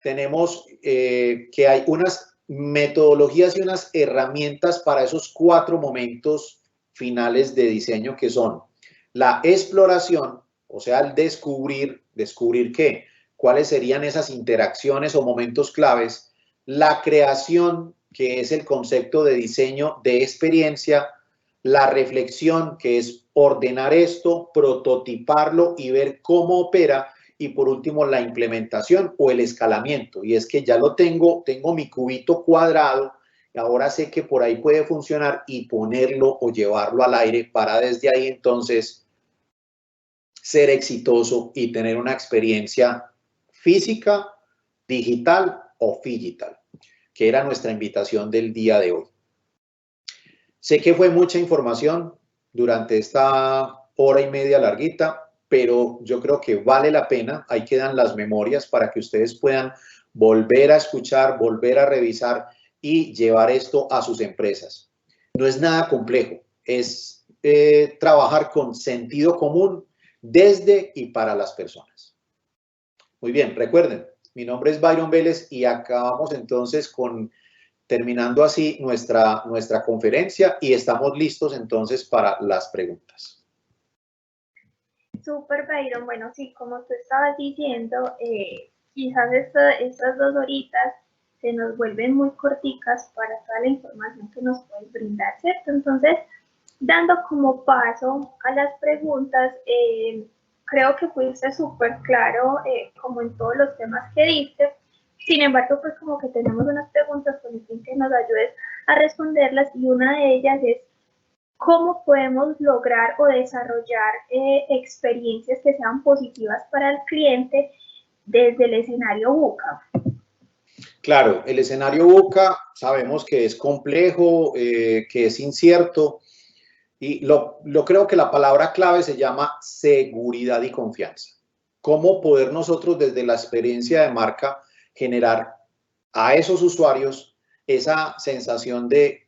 tenemos que hay unas metodologías y unas herramientas para esos 4 momentos finales de diseño que son la exploración, o sea, el descubrir qué, cuáles serían esas interacciones o momentos claves, la creación, que es el concepto de diseño de experiencia, la reflexión, que es ordenar esto, prototiparlo y ver cómo opera, y por último la implementación o el escalamiento, y es que ya lo tengo mi cubito cuadrado, ahora sé que por ahí puede funcionar y ponerlo o llevarlo al aire para desde ahí entonces ser exitoso y tener una experiencia física, digital o figital, que era nuestra invitación del día de hoy. Sé que fue mucha información durante esta hora y media larguita, pero yo creo que vale la pena. Ahí quedan las memorias para que ustedes puedan volver a escuchar, volver a revisar y llevar esto a sus empresas. No es nada complejo, es trabajar con sentido común desde y para las personas. Muy bien, recuerden, mi nombre es Byron Vélez y acabamos entonces terminando así nuestra conferencia y estamos listos entonces para las preguntas. Súper, Byron. Bueno, sí, como tú estabas diciendo, quizás estas 2 horitas se nos vuelven muy corticas para toda la información que nos puedes brindar, ¿cierto? Entonces, dando como paso a las preguntas, creo que fuiste súper claro como en todos los temas que diste. Sin embargo, pues como que tenemos unas preguntas con el fin que nos ayudes a responderlas y una de ellas es ¿cómo podemos lograr o desarrollar experiencias que sean positivas para el cliente desde el escenario VUCA? Claro, el escenario VUCA sabemos que es complejo, que es incierto y creo que la palabra clave se llama seguridad y confianza. ¿Cómo poder nosotros desde la experiencia de marca generar a esos usuarios esa sensación de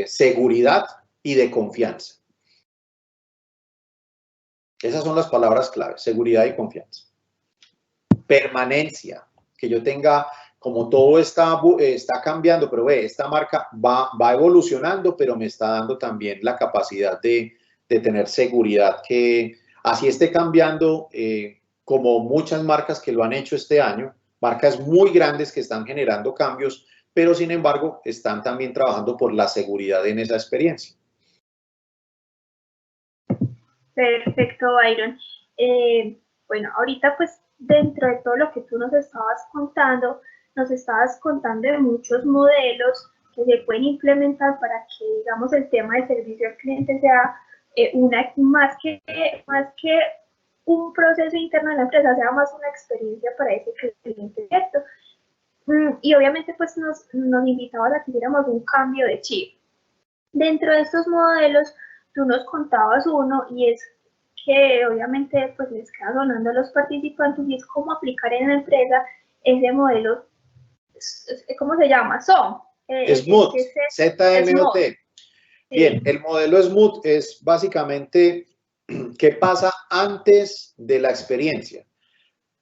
seguridad y de confianza? Esas son las palabras clave, seguridad y confianza. Permanencia, que yo tenga, como todo está cambiando, pero esta marca va evolucionando, pero me está dando también la capacidad de tener seguridad, que así esté cambiando, como muchas marcas que lo han hecho este año, marcas muy grandes que están generando cambios, pero sin embargo están también trabajando por la seguridad en esa experiencia. Perfecto, Byron. Bueno, ahorita pues dentro de todo lo que tú nos estabas contando de muchos modelos que se pueden implementar para que, digamos, el tema de servicio al cliente sea más que un proceso interno de la empresa, sea más una experiencia para ese cliente, ¿cierto? Y obviamente pues nos invitabas a que hiciéramos un cambio de chip. Dentro de estos modelos, tú nos contabas uno y es que obviamente pues les queda sonando a los participantes y es cómo aplicar en la empresa ese modelo, ¿cómo se llama? SMOT. ZMOT. Bien, el modelo SMOT es básicamente qué pasa antes de la experiencia.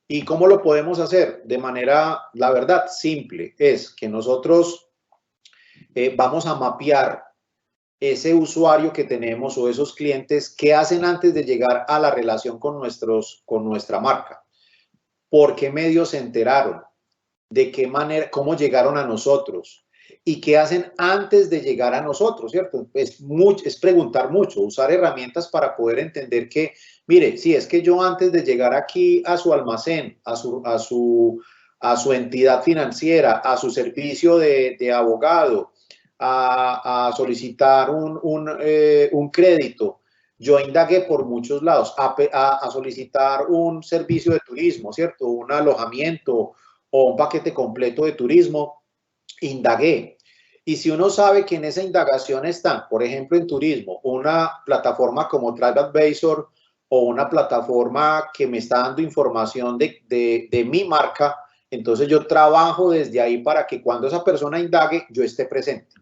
¿Y cómo lo podemos hacer? De manera, la verdad, simple. Es que nosotros vamos a mapear ese usuario que tenemos o esos clientes, qué hacen antes de llegar a la relación con nuestra marca. ¿Por qué medios se enteraron? ¿De qué manera? ¿Cómo llegaron a nosotros? ¿Y qué hacen antes de llegar a nosotros? ¿Cierto? Es preguntar mucho, usar herramientas para poder entender que, mire, si es que yo antes de llegar aquí a su almacén, a a su entidad financiera, a su servicio de abogado, a solicitar un crédito. Yo indagué por muchos lados, a solicitar un servicio de turismo, ¿cierto? Un alojamiento o un paquete completo de turismo, indagué. Y si uno sabe que en esa indagación están, por ejemplo, en turismo, una plataforma como TripAdvisor o una plataforma que me está dando información de mi marca, entonces yo trabajo desde ahí para que cuando esa persona indague, yo esté presente.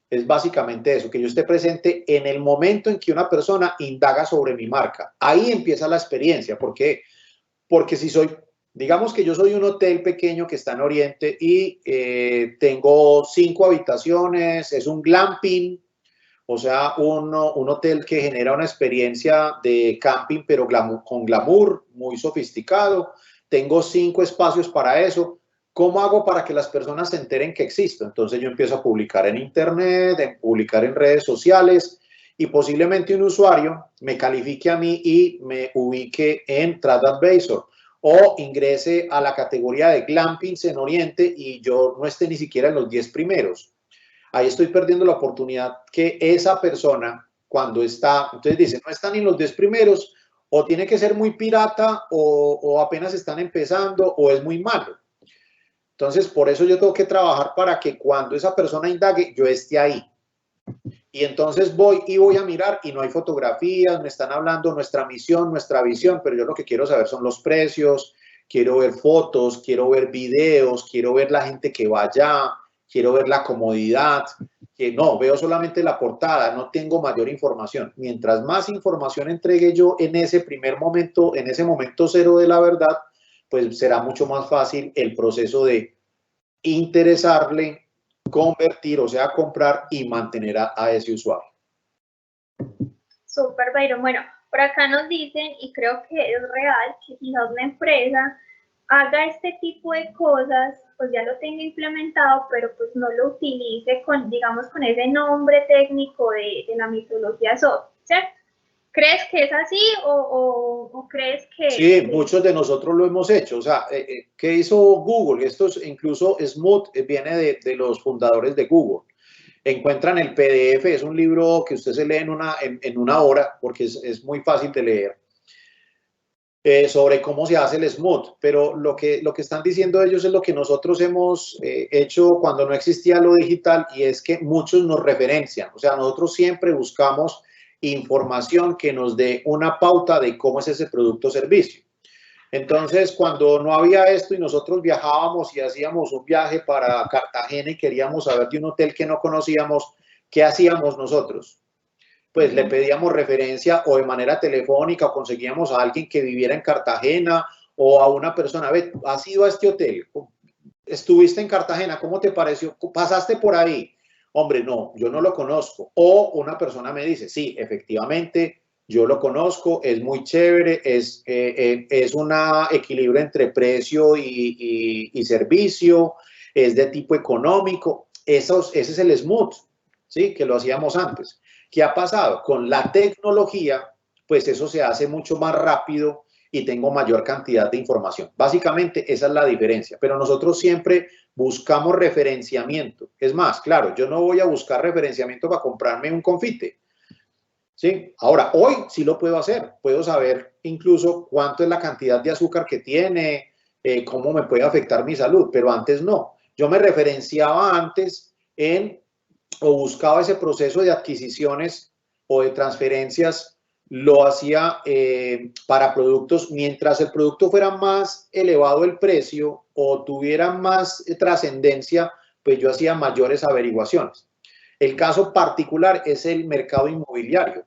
Es básicamente eso, que yo esté presente en el momento en que una persona indaga sobre mi marca. Ahí empieza la experiencia. ¿Por qué? Porque si soy, digamos que yo soy un hotel pequeño que está en Oriente y tengo 5 habitaciones, es un glamping, o sea, un hotel que genera una experiencia de camping, pero con glamour, muy sofisticado. Tengo 5 espacios para eso. ¿Cómo hago para que las personas se enteren que existo? Entonces yo empiezo a publicar en internet, a publicar en redes sociales y posiblemente un usuario me califique a mí y me ubique en TripAdvisor o ingrese a la categoría de glampings en Oriente y yo no esté ni siquiera en los 10 primeros. Ahí estoy perdiendo la oportunidad que esa persona, cuando está, entonces dice, no están ni los 10 primeros, o tiene que ser muy pirata, o apenas están empezando, o es muy malo. Entonces, por eso yo tengo que trabajar para que cuando esa persona indague, yo esté ahí. Y entonces voy a mirar y no hay fotografías, me están hablando nuestra misión, nuestra visión, pero yo lo que quiero saber son los precios, quiero ver fotos, quiero ver videos, quiero ver la gente que va allá, quiero ver la comodidad, que no, veo solamente la portada, no tengo mayor información. Mientras más información entregue yo en ese primer momento, en ese momento cero de la verdad, pues será mucho más fácil el proceso de interesarle, convertir, o sea, comprar y mantener a ese usuario. Súper, Byron. Bueno, por acá nos dicen, y creo que es real, que quizás una empresa haga este tipo de cosas, pues ya lo tenga implementado, pero pues no lo utilice con, digamos, con ese nombre técnico de la mitología SOT, ¿cierto? ¿Crees que es así o crees que...? Sí, muchos de nosotros lo hemos hecho. O sea, ¿qué hizo Google? Esto es, incluso Smoot viene de los fundadores de Google. Encuentran el PDF, es un libro que usted se lee en una hora, porque es muy fácil de leer, sobre cómo se hace el Smoot. Pero lo que están diciendo ellos es lo que nosotros hemos hecho cuando no existía lo digital, y es que muchos nos referencian. O sea, nosotros siempre buscamos información que nos dé una pauta de cómo es ese producto o servicio. Entonces, cuando no había esto y nosotros viajábamos y hacíamos un viaje para Cartagena y queríamos saber de un hotel que no conocíamos, ¿qué hacíamos nosotros? Pues le pedíamos referencia o de manera telefónica o conseguíamos a alguien que viviera en Cartagena o a una persona, ve, ¿has ido a este hotel? ¿Estuviste en Cartagena? ¿Cómo te pareció? ¿Pasaste por ahí? Hombre, no, yo no lo conozco. O una persona me dice, sí, efectivamente, yo lo conozco, es muy chévere, es un equilibrio entre precio y servicio, es de tipo económico. Ese es el Smoot, ¿sí? Que lo hacíamos antes. ¿Qué ha pasado? Con la tecnología, pues eso se hace mucho más rápido y tengo mayor cantidad de información. Básicamente esa es la diferencia, pero nosotros siempre buscamos referenciamiento. Es más, claro, yo no voy a buscar referenciamiento para comprarme un confite, ¿sí? Ahora, hoy sí lo puedo hacer, puedo saber incluso cuánto es la cantidad de azúcar que tiene, cómo me puede afectar mi salud, pero antes no. Yo me referenciaba antes o buscaba ese proceso de adquisiciones o de transferencias, lo hacía para productos, mientras el producto fuera más elevado el precio o tuviera más trascendencia, pues yo hacía mayores averiguaciones. El caso particular es el mercado inmobiliario.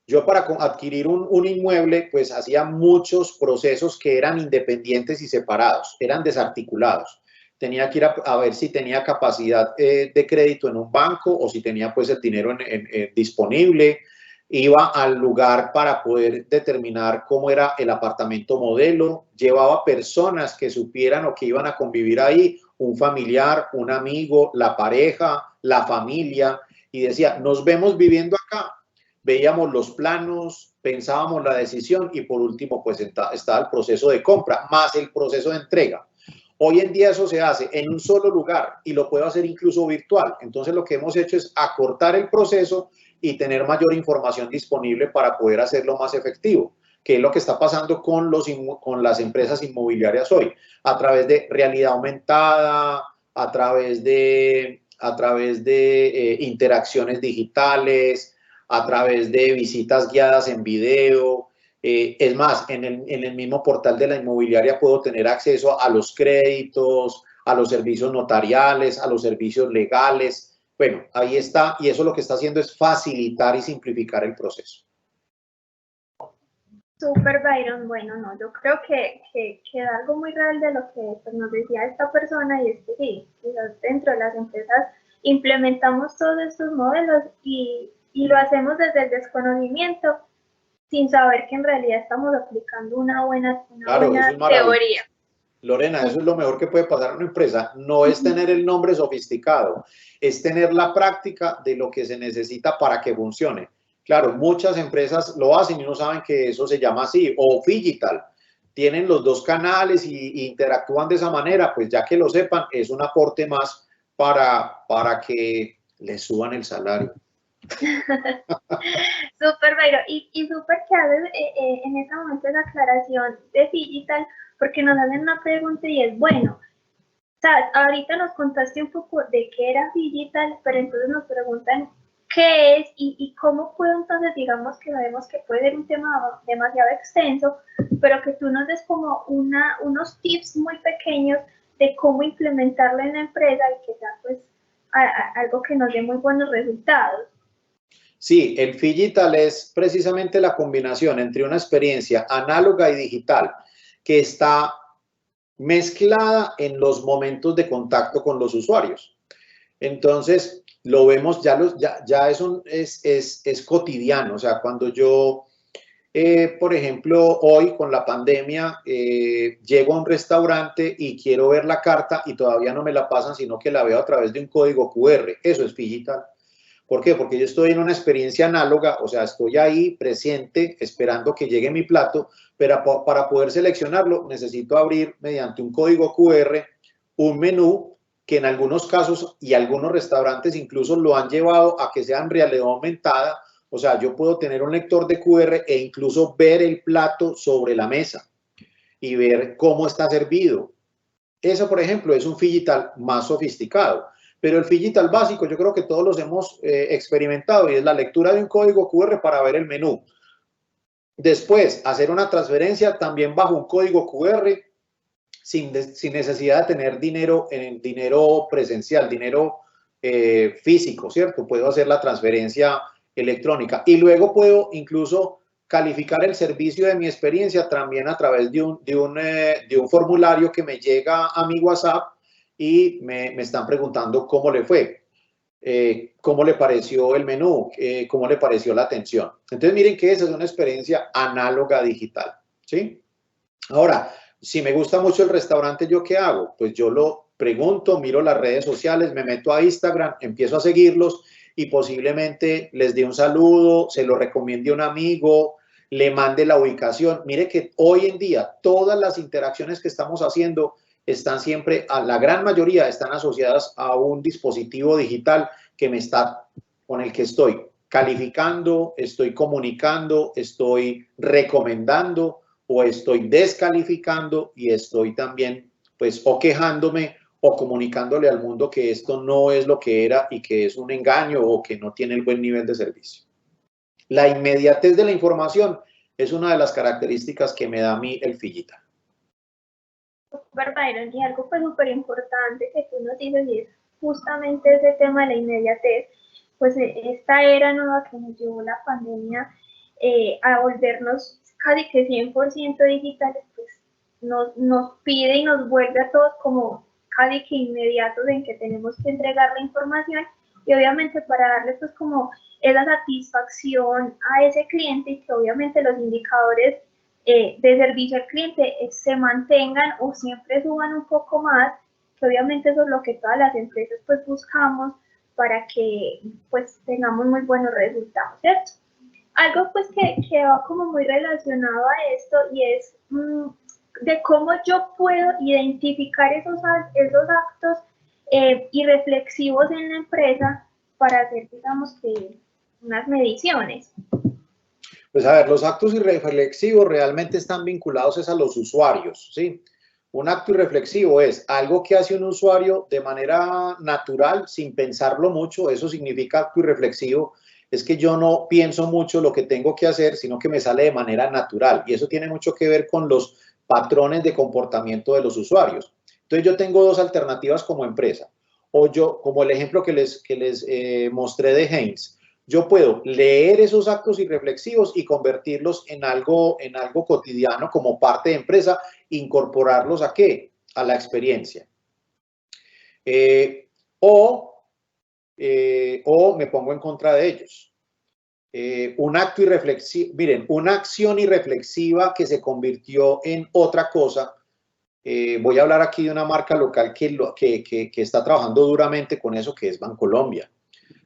Yo para adquirir un inmueble, pues hacía muchos procesos que eran independientes y separados, eran desarticulados. Tenía que ir a ver si tenía capacidad de crédito en un banco o si tenía pues el dinero disponible. Iba al lugar para poder determinar cómo era el apartamento modelo. Llevaba personas que supieran o que iban a convivir ahí, un familiar, un amigo, la pareja, la familia, y decía, nos vemos viviendo acá. Veíamos los planos, pensábamos la decisión y por último pues estaba el proceso de compra más el proceso de entrega. Hoy en día eso se hace en un solo lugar y lo puedo hacer incluso virtual. Entonces lo que hemos hecho es acortar el proceso y tener mayor información disponible para poder hacerlo más efectivo, que es lo que está pasando con las empresas inmobiliarias hoy, a través de realidad aumentada, a través de interacciones digitales, a través de visitas guiadas en video. Es más, en el mismo portal de la inmobiliaria puedo tener acceso a los créditos, a los servicios notariales, a los servicios legales. Bueno, ahí está, y eso lo que está haciendo es facilitar y simplificar el proceso. Super, Byron. Bueno, no, yo creo que queda algo muy real de lo que pues, nos decía esta persona, y es que sí, quizás dentro de las empresas implementamos todos estos modelos y lo hacemos desde el desconocimiento, sin saber que en realidad estamos aplicando una buena teoría. Lorena, eso es lo mejor que puede pasar en una empresa. No es tener el nombre sofisticado, es tener la práctica de lo que se necesita para que funcione. Claro, muchas empresas lo hacen y no saben que eso se llama así, o Phygital. Tienen los dos canales y interactúan de esa manera, pues ya que lo sepan, es un aporte más para que les suban el salario. Súper, Byron. Y súper que haces en ese momento esa aclaración de Phygital, porque nos hacen una pregunta y es, bueno, ¿sabes? Ahorita nos contaste un poco de qué era Phygital, pero entonces nos preguntan qué es y cómo puedo entonces, digamos que sabemos que puede ser un tema demasiado extenso, pero que tú nos des como unos tips muy pequeños de cómo implementarlo en la empresa y que sea pues algo que nos dé muy buenos resultados. Sí, el Phygital es precisamente la combinación entre una experiencia análoga y digital que está mezclada en los momentos de contacto con los usuarios. Entonces, lo vemos, ya eso es cotidiano. O sea, cuando yo, por ejemplo, hoy con la pandemia, llego a un restaurante y quiero ver la carta y todavía no me la pasan, sino que la veo a través de un código QR. Eso es Phygital. ¿Por qué? Porque yo estoy en una experiencia análoga, o sea, estoy ahí presente esperando que llegue mi plato, pero para poder seleccionarlo necesito abrir mediante un código QR un menú que en algunos casos y algunos restaurantes incluso lo han llevado a que sea en realidad aumentada. O sea, yo puedo tener un lector de QR e incluso ver el plato sobre la mesa y ver cómo está servido. Eso, por ejemplo, es un Phygital más sofisticado. Pero el Phygital básico yo creo que todos los hemos experimentado y es la lectura de un código QR para ver el menú. Después, hacer una transferencia también bajo un código QR sin necesidad de tener dinero presencial, dinero físico, ¿cierto? Puedo hacer la transferencia electrónica y luego puedo incluso calificar el servicio de mi experiencia también a través de un formulario que me llega a mi WhatsApp y me están preguntando cómo le fue, cómo le pareció el menú, cómo le pareció la atención. Entonces miren que esa es una experiencia análoga digital, ¿sí? Ahora, si me gusta mucho el restaurante, ¿yo qué hago? Pues yo lo pregunto, miro las redes sociales, me meto a Instagram, empiezo a seguirlos y posiblemente les dé un saludo, se lo recomiende a un amigo, le mande la ubicación. Mire que hoy en día todas las interacciones que estamos haciendo están siempre, la gran mayoría están asociadas a un dispositivo digital con el que estoy calificando, estoy comunicando, estoy recomendando o estoy descalificando y estoy también pues o quejándome o comunicándole al mundo que esto no es lo que era y que es un engaño o que no tiene el buen nivel de servicio. La inmediatez de la información es una de las características que me da a mí el Phygital. Super, Byron, y algo pues súper importante que tú nos dices y es justamente ese tema de la inmediatez, pues esta era nueva que nos llevó la pandemia a volvernos casi que 100% digitales, pues nos pide y nos vuelve a todos como casi que inmediatos en que tenemos que entregar la información y obviamente para darle pues como esa satisfacción a ese cliente y que obviamente los indicadores de servicio al cliente se mantengan o siempre suban un poco más, que obviamente eso es lo que todas las empresas pues buscamos para que pues tengamos muy buenos resultados, ¿cierto? Algo pues que va como muy relacionado a esto y es de cómo yo puedo identificar esos actos irreflexivos en la empresa para hacer, digamos, que unas mediciones. Pues a ver, los actos irreflexivos realmente están vinculados a los usuarios, ¿sí? Un acto irreflexivo es algo que hace un usuario de manera natural, sin pensarlo mucho. Eso significa acto irreflexivo. Es que yo no pienso mucho lo que tengo que hacer, sino que me sale de manera natural. Y eso tiene mucho que ver con los patrones de comportamiento de los usuarios. Entonces yo tengo dos alternativas como empresa. O yo, como el ejemplo que les mostré de Heinz, yo puedo leer esos actos irreflexivos y convertirlos en algo cotidiano como parte de empresa, incorporarlos ¿a qué? A la experiencia. O me pongo en contra de ellos. Un acto irreflexivo, miren, una acción irreflexiva que se convirtió en otra cosa. Voy a hablar aquí de una marca local que está trabajando duramente con eso, que es Bancolombia.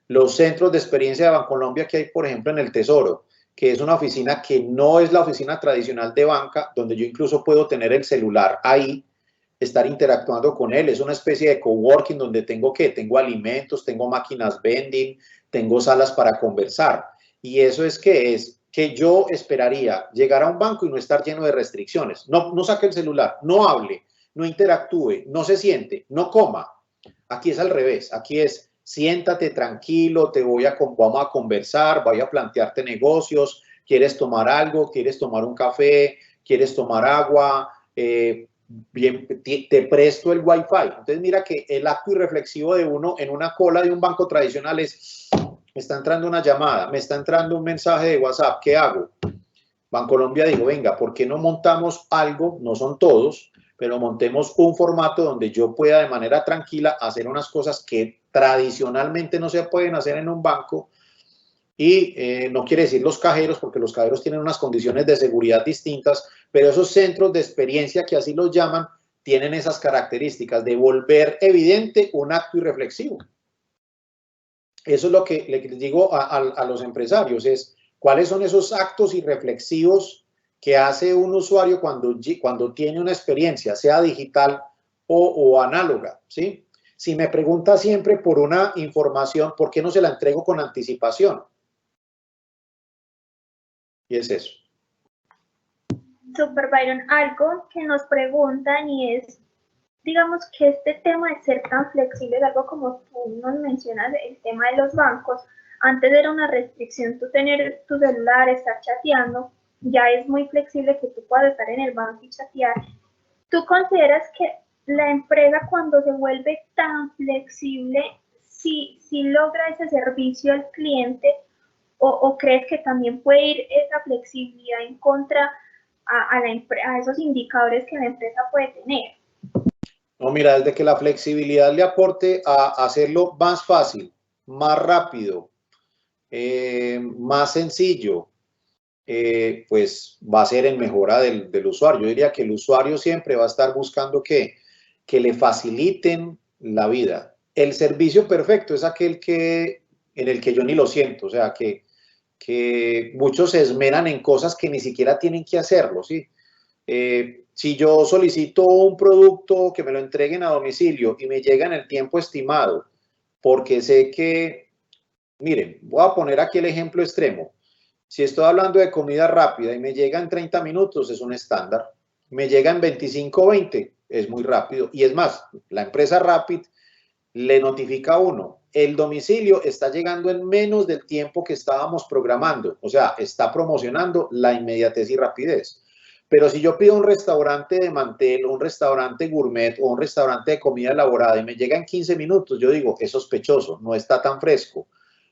Los centros de experiencia de Bancolombia que hay, por ejemplo, en el Tesoro, que es una oficina que no es la oficina tradicional de banca, donde yo incluso puedo tener el celular ahí, estar interactuando con él. Es una especie de coworking donde tengo alimentos, tengo máquinas vending, tengo salas para conversar. Y eso es que yo esperaría llegar a un banco y no estar lleno de restricciones. No saque el celular, no hable, no interactúe, no se siente, no coma. Aquí es al revés, aquí es siéntate tranquilo, vamos a conversar, voy a plantearte negocios, quieres tomar algo, quieres tomar un café, quieres tomar agua, bien, te presto el wifi. Entonces mira que el acto irreflexivo de uno en una cola de un banco tradicional es, me está entrando una llamada, me está entrando un mensaje de WhatsApp, ¿qué hago? Bancolombia dijo, venga, ¿por qué no montamos algo? No son todos, pero montemos un formato donde yo pueda de manera tranquila hacer unas cosas que tradicionalmente no se pueden hacer en un banco. Y no quiere decir los cajeros, porque los cajeros tienen unas condiciones de seguridad distintas, pero esos centros de experiencia, que así los llaman, tienen esas características de volver evidente un acto irreflexivo. Eso es lo que les digo a los empresarios, es cuáles son esos actos irreflexivos que hace un usuario cuando tiene una experiencia, sea digital o análoga, ¿sí? Si me pregunta siempre por una información, ¿por qué no se la entrego con anticipación? Y es eso. Super Byron, algo que nos preguntan y es, digamos que este tema de ser tan flexible es algo como tú nos mencionas, el tema de los bancos. Antes era una restricción tú tener tu celular, estar chateando, ya es muy flexible que tú puedas estar en el banco y chatear. ¿Tú consideras que la empresa cuando se vuelve tan flexible, sí logra ese servicio al cliente o crees que también puede ir esa flexibilidad en contra a esos indicadores que la empresa puede tener? No, mira, desde que la flexibilidad le aporte a hacerlo más fácil, más rápido, más sencillo, pues va a ser en mejora del usuario. Yo diría que el usuario siempre va a estar buscando que le faciliten la vida. El servicio perfecto es aquel en el que yo ni lo siento, o sea, que muchos se esmeran en cosas que ni siquiera tienen que hacerlo, ¿sí? Si yo solicito un producto que me lo entreguen a domicilio y me llega en el tiempo estimado, porque sé que, miren, voy a poner aquí el ejemplo extremo. Si estoy hablando de comida rápida y me llega en 30 minutos, es un estándar. Me llega en 25 o 20, es muy rápido. Y es más, la empresa Rapid le notifica a uno, el domicilio está llegando en menos del tiempo que estábamos programando. O sea, está promocionando la inmediatez y rapidez. Pero si yo pido un restaurante de mantel, un restaurante gourmet o un restaurante de comida elaborada y me llega en 15 minutos, yo digo, es sospechoso, no está tan fresco.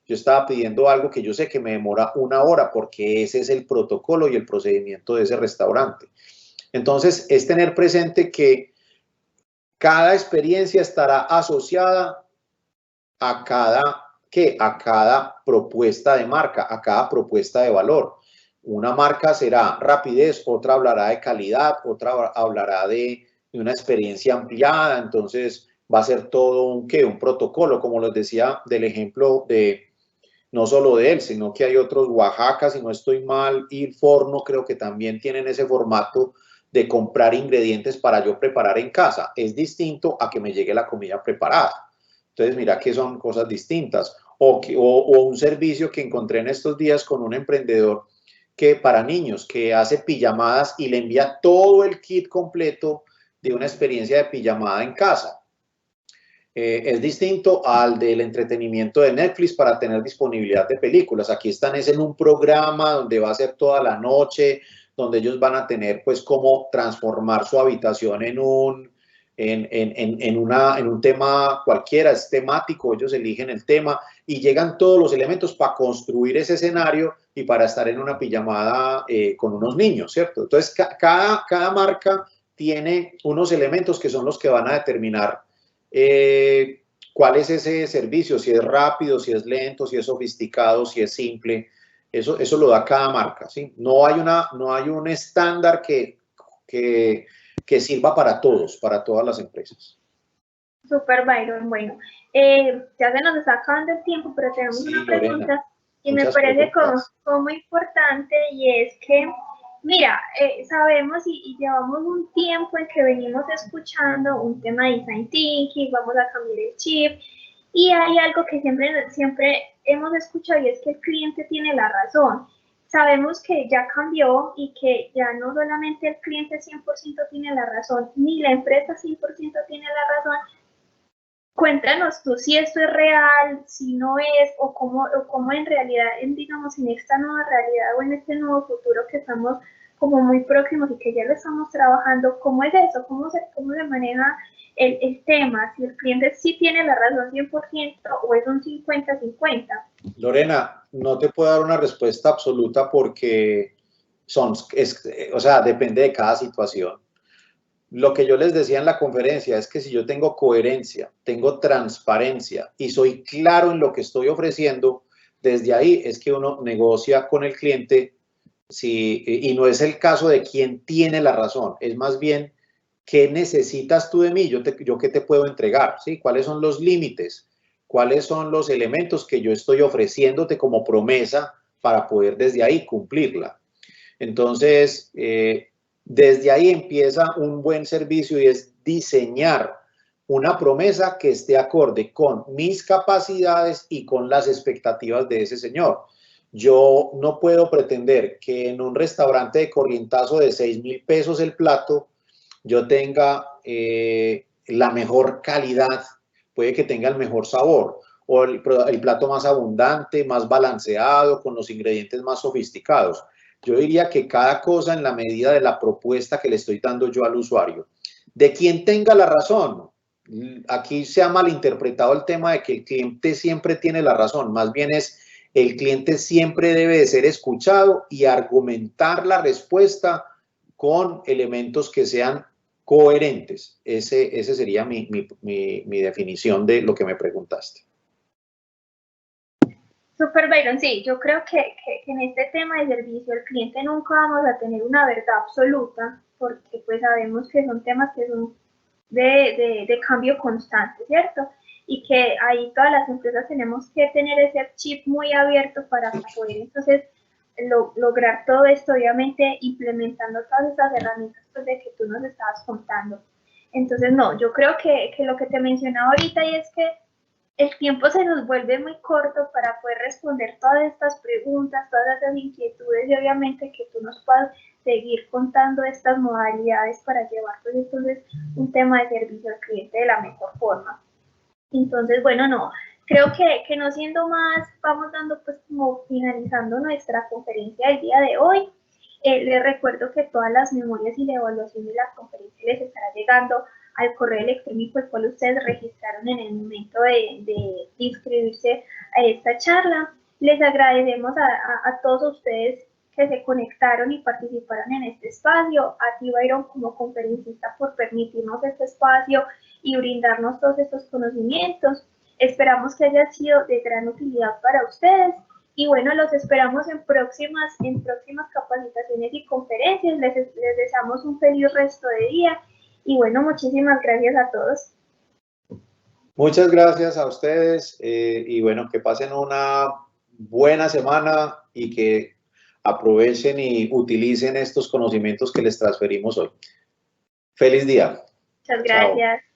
Yo estaba pidiendo algo que yo sé que me demora 1 hora porque ese es el protocolo y el procedimiento de ese restaurante. Entonces, es tener presente que cada experiencia estará asociada a cada propuesta de marca, a cada propuesta de valor. Una marca será rapidez, otra hablará de calidad, otra hablará de una experiencia ampliada. Entonces va a ser todo un protocolo, como les decía del ejemplo de, no solo de él, sino que hay otros, Oaxaca, si no estoy mal, y Forno, creo que también tienen ese formato de comprar ingredientes para yo preparar en casa. Es distinto a que me llegue la comida preparada. Entonces, mira que son cosas distintas. O un servicio que encontré en estos días con un emprendedor que para niños, que hace pijamadas y le envía todo el kit completo de una experiencia de pijamada en casa. Es distinto al del entretenimiento de Netflix para tener disponibilidad de películas. Aquí están es en un programa donde va a ser toda la noche, donde ellos van a tener pues cómo transformar su habitación en un tema cualquiera, es temático, ellos eligen el tema y llegan todos los elementos para construir ese escenario y para estar en una pijamada con unos niños, ¿cierto? Entonces, cada marca tiene unos elementos que son los que van a determinar cuál es ese servicio, si es rápido, si es lento, si es sofisticado, si es simple. Eso lo da cada marca, ¿sí? No hay un estándar que sirva para todos, para todas las empresas. Super, Byron. Bueno, ya se nos está acabando el tiempo, pero tenemos una pregunta, Lorena, y me parece como importante, y es que, mira, sabemos y llevamos un tiempo en que venimos escuchando un tema de design thinking, vamos a cambiar el chip, y hay algo que siempre hemos escuchado, y es que el cliente tiene la razón. Sabemos que ya cambió y que ya no solamente el cliente 100% tiene la razón, ni la empresa 100% tiene la razón. Cuéntanos tú si esto es real, si no es, o cómo en realidad, digamos, en esta nueva realidad o en este nuevo futuro que estamos como muy próximos y que ya lo estamos trabajando, ¿cómo es eso? ¿Cómo se maneja el tema? Si el cliente sí tiene la razón 100% o es un 50-50. Lorena, no te puedo dar una respuesta absoluta porque o sea, depende de cada situación. Lo que yo les decía en la conferencia es que si yo tengo coherencia, tengo transparencia y soy claro en lo que estoy ofreciendo, desde ahí es que uno negocia con el cliente y no es el caso de quién tiene la razón, es más bien qué necesitas tú de mí, yo qué te puedo entregar, ¿sí? ¿Cuáles son los límites? ¿Cuáles son los elementos que yo estoy ofreciéndote como promesa para poder desde ahí cumplirla? Entonces, desde ahí empieza un buen servicio y es diseñar una promesa que esté acorde con mis capacidades y con las expectativas de ese señor. Yo no puedo pretender que en un restaurante de corrientazo de 6.000 pesos el plato, yo tenga la mejor calidad, puede que tenga el mejor sabor, o el plato más abundante, más balanceado, con los ingredientes más sofisticados. Yo diría que cada cosa en la medida de la propuesta que le estoy dando yo al usuario. De quien tenga la razón, aquí se ha malinterpretado el tema de que el cliente siempre tiene la razón, más bien es el cliente siempre debe de ser escuchado y argumentar la respuesta con elementos que sean coherentes. Ese sería mi definición de lo que me preguntaste. Super, Byron, sí, yo creo que en este tema de servicio al cliente nunca vamos a tener una verdad absoluta, porque pues sabemos que son temas que son de cambio constante, ¿cierto? Y que ahí todas las empresas tenemos que tener ese chip muy abierto para poder entonces lograr todo esto, obviamente implementando todas esas herramientas pues, de que tú nos estabas contando. Entonces, no, yo creo que lo que te mencionaba ahorita y es que el tiempo se nos vuelve muy corto para poder responder todas estas preguntas, todas esas inquietudes y obviamente que tú nos puedas seguir contando estas modalidades para llevar pues entonces un tema de servicio al cliente de la mejor forma. Entonces, bueno, no, creo que no siendo más, vamos dando pues como finalizando nuestra conferencia del día de hoy. Les recuerdo que todas las memorias y la evaluación de la conferencia les estará llegando al correo electrónico el cual ustedes registraron en el momento de inscribirse a esta charla. Les agradecemos a todos ustedes que se conectaron y participaron en este espacio, a ti, Byron, como conferencista, por permitirnos este espacio y brindarnos todos estos conocimientos. Esperamos que haya sido de gran utilidad para ustedes. Y bueno, los esperamos en próximas capacitaciones y conferencias. Les deseamos un feliz resto de día. Y bueno, muchísimas gracias a todos. Muchas gracias a ustedes y bueno, que pasen una buena semana y que aprovechen y utilicen estos conocimientos que les transferimos hoy. Feliz día. Muchas gracias. Chao.